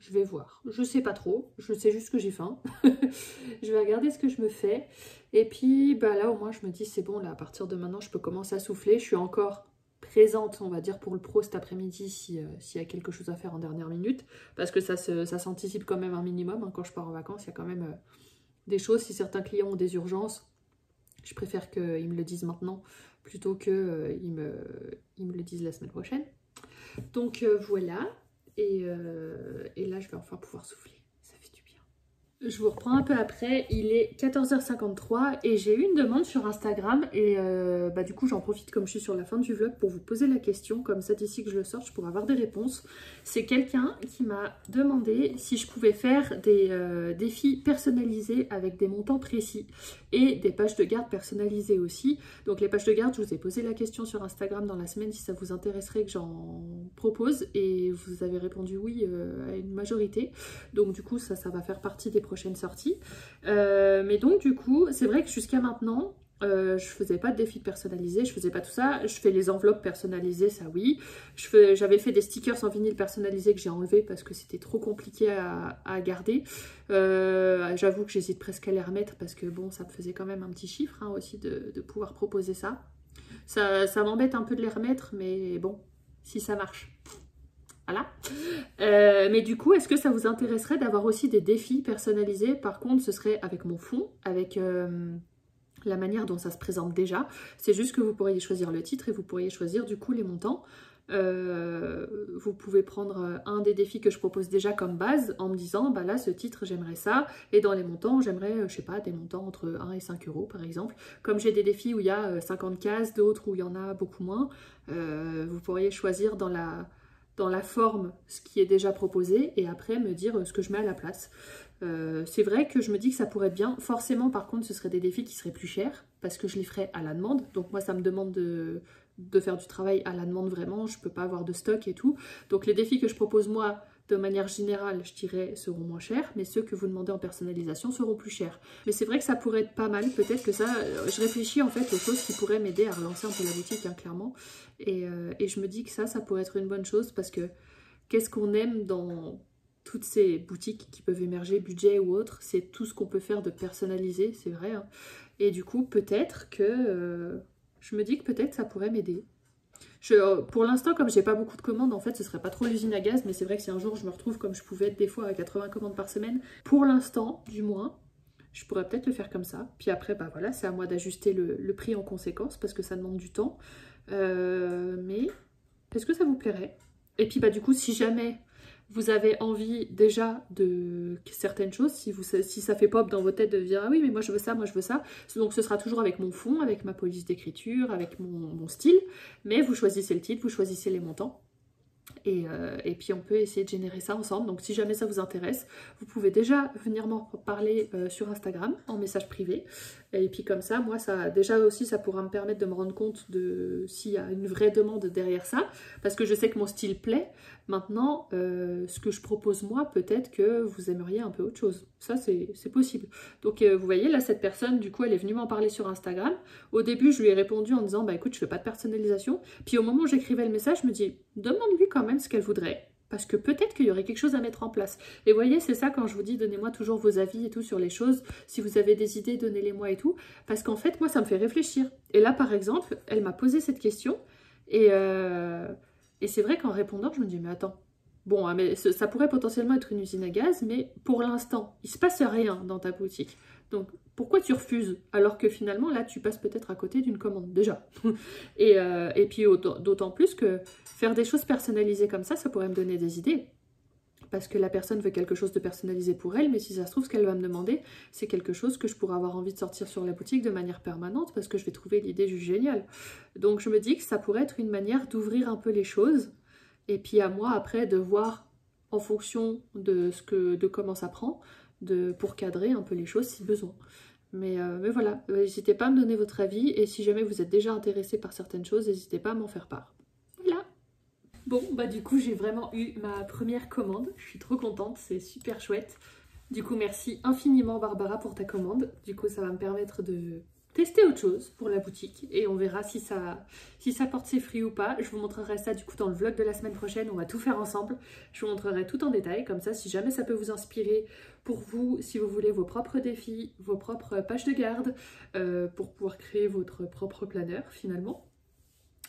Je vais voir, je sais pas trop, je sais juste que j'ai faim. Je vais regarder ce que je me fais. Et puis là au moins je me dis c'est bon, là à partir de maintenant je peux commencer à souffler. Je suis encore présente on va dire pour le pro cet après-midi s'il y a quelque chose à faire en dernière minute. Parce que ça s'anticipe quand même un minimum, hein. Quand je pars en vacances il y a quand même des choses. Si certains clients ont des urgences, je préfère qu'ils me le disent maintenant plutôt qu'ils me le disent la semaine prochaine. Donc voilà. Et là, je vais enfin pouvoir souffler. Ça fait du bien. Je vous reprends un peu après. Il est 14h53 et j'ai eu une demande sur Instagram. Et du coup, j'en profite comme je suis sur la fin du vlog pour vous poser la question. Comme ça, d'ici que je le sorte, je pourrai avoir des réponses. C'est quelqu'un qui m'a demandé si je pouvais faire des défis personnalisés avec des montants précis. Et des pages de garde personnalisées aussi. Donc les pages de garde, je vous ai posé la question sur Instagram dans la semaine si ça vous intéresserait que j'en propose. Et vous avez répondu oui à une majorité. Donc du coup, ça va faire partie des prochaines sorties. Mais donc du coup, c'est vrai que jusqu'à maintenant, je faisais pas de défis personnalisés, je faisais pas tout ça. Je fais les enveloppes personnalisées, ça oui. J'avais fait des stickers en vinyle personnalisés que j'ai enlevés parce que c'était trop compliqué à garder. J'avoue que j'hésite presque à les remettre parce que bon, ça me faisait quand même un petit chiffre hein, aussi de pouvoir proposer ça. Ça m'embête un peu de les remettre, mais bon, si ça marche. Voilà. Mais du coup, est-ce que ça vous intéresserait d'avoir aussi des défis personnalisés? Par contre, ce serait avec mon fond, avec la manière dont ça se présente déjà. C'est juste que vous pourriez choisir le titre et vous pourriez choisir du coup les montants. Vous pouvez prendre un des défis que je propose déjà comme base en me disant là ce titre j'aimerais ça et dans les montants j'aimerais je sais pas des montants entre 1 et 5 euros par exemple. Comme j'ai des défis où il y a 50 cases, d'autres où il y en a beaucoup moins, vous pourriez choisir dans la forme ce qui est déjà proposé et après me dire ce que je mets à la place. C'est vrai que je me dis que ça pourrait être bien. Forcément par contre ce seraient des défis qui seraient plus chers parce que je les ferais à la demande. Donc moi ça me demande de faire du travail à la demande vraiment. Je peux pas avoir de stock et tout. Donc les défis que je propose moi de manière générale je dirais seront moins chers. Mais ceux que vous demandez en personnalisation seront plus chers. Mais c'est vrai que ça pourrait être pas mal. Peut-être que ça, je réfléchis en fait aux choses qui pourraient m'aider à relancer un peu la boutique hein, clairement. Et je me dis que ça pourrait être une bonne chose parce que qu'est-ce qu'on aime dans toutes ces boutiques qui peuvent émerger, budget ou autre, c'est tout ce qu'on peut faire de personnalisé, c'est vrai. Hein. Et du coup, peut-être que je me dis que peut-être ça pourrait m'aider. Pour l'instant, comme j'ai pas beaucoup de commandes, en fait, ce serait pas trop l'usine à gaz, mais c'est vrai que si un jour je me retrouve comme je pouvais être des fois à 80 commandes par semaine, pour l'instant, du moins, je pourrais peut-être le faire comme ça. Puis après, bah voilà, c'est à moi d'ajuster le prix en conséquence parce que ça demande du temps. Mais est-ce que ça vous plairait? Et puis bah du coup, si jamais vous avez envie déjà de certaines choses, si ça fait pop dans vos têtes de dire ah oui mais moi je veux ça, moi je veux ça, donc ce sera toujours avec mon fond, avec ma police d'écriture, avec mon style, mais vous choisissez le titre, vous choisissez les montants. Et puis on peut essayer de générer ça ensemble. Donc si jamais ça vous intéresse, vous pouvez déjà venir m'en parler sur Instagram en message privé. Et puis comme ça, moi ça déjà aussi ça pourra me permettre de me rendre compte de s'il y a une vraie demande derrière ça. Parce que je sais que mon style plaît. Maintenant, ce que je propose moi, peut-être que vous aimeriez un peu autre chose. Ça c'est possible. Donc vous voyez là cette personne, du coup elle est venue m'en parler sur Instagram. Au début je lui ai répondu en disant bah écoute je fais pas de personnalisation. Puis au moment où j'écrivais le message, je me dis demande-lui quand même ce qu'elle voudrait, parce que peut-être qu'il y aurait quelque chose à mettre en place. Et vous voyez, c'est ça quand je vous dis, donnez-moi toujours vos avis et tout sur les choses, si vous avez des idées, donnez-les-moi et tout, parce qu'en fait, moi, ça me fait réfléchir. Et là, par exemple, elle m'a posé cette question, et c'est vrai qu'en répondant, je me dis, mais attends, bon, hein, mais ça pourrait potentiellement être une usine à gaz, mais pour l'instant, il se passe rien dans ta boutique. Donc, pourquoi tu refuses alors que finalement, là, tu passes peut-être à côté d'une commande, déjà. et puis, d'autant plus que faire des choses personnalisées comme ça pourrait me donner des idées. Parce que la personne veut quelque chose de personnalisé pour elle, mais si ça se trouve, ce qu'elle va me demander, c'est quelque chose que je pourrais avoir envie de sortir sur la boutique de manière permanente, parce que je vais trouver l'idée juste géniale. Donc, je me dis que ça pourrait être une manière d'ouvrir un peu les choses, et puis à moi, après, de voir en fonction de comment ça prend, pour cadrer un peu les choses si besoin. Mais voilà, n'hésitez pas à me donner votre avis et si jamais vous êtes déjà intéressé par certaines choses, n'hésitez pas à m'en faire part. Voilà. Bon, bah du coup, j'ai vraiment eu ma première commande. Je suis trop contente, c'est super chouette. Du coup, merci infiniment Barbara pour ta commande. Du coup, ça va me permettre de tester autre chose pour la boutique et on verra si ça porte ses fruits ou pas. Je vous montrerai ça du coup dans le vlog de la semaine prochaine, on va tout faire ensemble. Je vous montrerai tout en détail, comme ça si jamais ça peut vous inspirer pour vous, si vous voulez vos propres défis, vos propres pages de garde, pour pouvoir créer votre propre planeur finalement.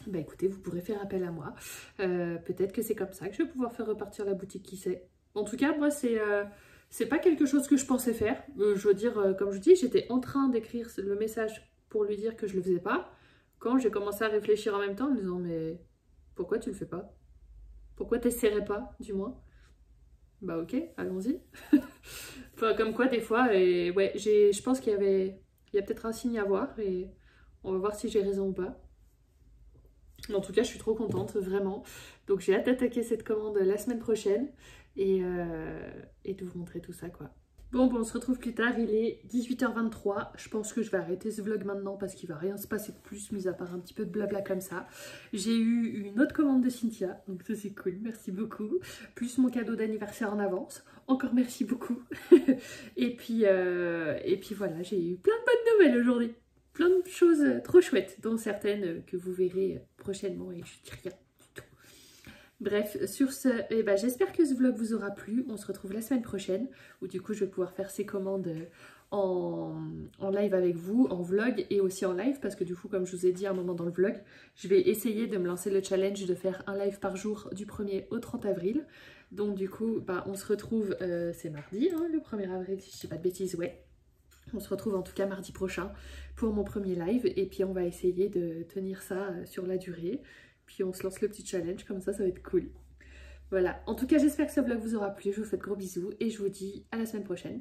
Bah écoutez, vous pourrez faire appel à moi. Peut-être que c'est comme ça que je vais pouvoir faire repartir la boutique, qui sait. En tout cas, moi c'est pas quelque chose que je pensais faire. Je veux dire, comme je dis, j'étais en train d'écrire le message pour lui dire que je le faisais pas. Quand j'ai commencé à réfléchir en même temps en me disant mais pourquoi tu le fais pas? Pourquoi t'essaierais pas, du moins? Bah ok, allons-y. Enfin, comme quoi des fois, et ouais, je pense qu'il y a peut-être un signe à voir et on va voir si j'ai raison ou pas. En tout cas, je suis trop contente, vraiment. Donc j'ai hâte d'attaquer cette commande la semaine prochaine et de vous montrer tout ça, quoi. Bon, on se retrouve plus tard, il est 18h23. Je pense que je vais arrêter ce vlog maintenant parce qu'il va rien se passer de plus, mis à part un petit peu de blabla comme ça. J'ai eu une autre commande de Cynthia, donc ça c'est cool, merci beaucoup. Plus mon cadeau d'anniversaire en avance, encore merci beaucoup. et puis voilà, j'ai eu plein de bonnes nouvelles aujourd'hui. Plein de choses trop chouettes, dont certaines que vous verrez prochainement et je dis rien du tout. Bref, sur ce, eh ben, j'espère que ce vlog vous aura plu. On se retrouve la semaine prochaine où du coup je vais pouvoir faire ces commandes en live avec vous, en vlog et aussi en live parce que du coup comme je vous ai dit à un moment dans le vlog, je vais essayer de me lancer le challenge de faire un live par jour du 1er au 30 avril. Donc du coup, bah, on se retrouve, c'est mardi, hein, le 1er avril si je dis pas de bêtises, ouais. On se retrouve en tout cas mardi prochain pour mon premier live et puis on va essayer de tenir ça sur la durée. Puis on se lance le petit challenge, comme ça va être cool. Voilà, en tout cas j'espère que ce vlog vous aura plu, je vous fais de gros bisous et je vous dis à la semaine prochaine.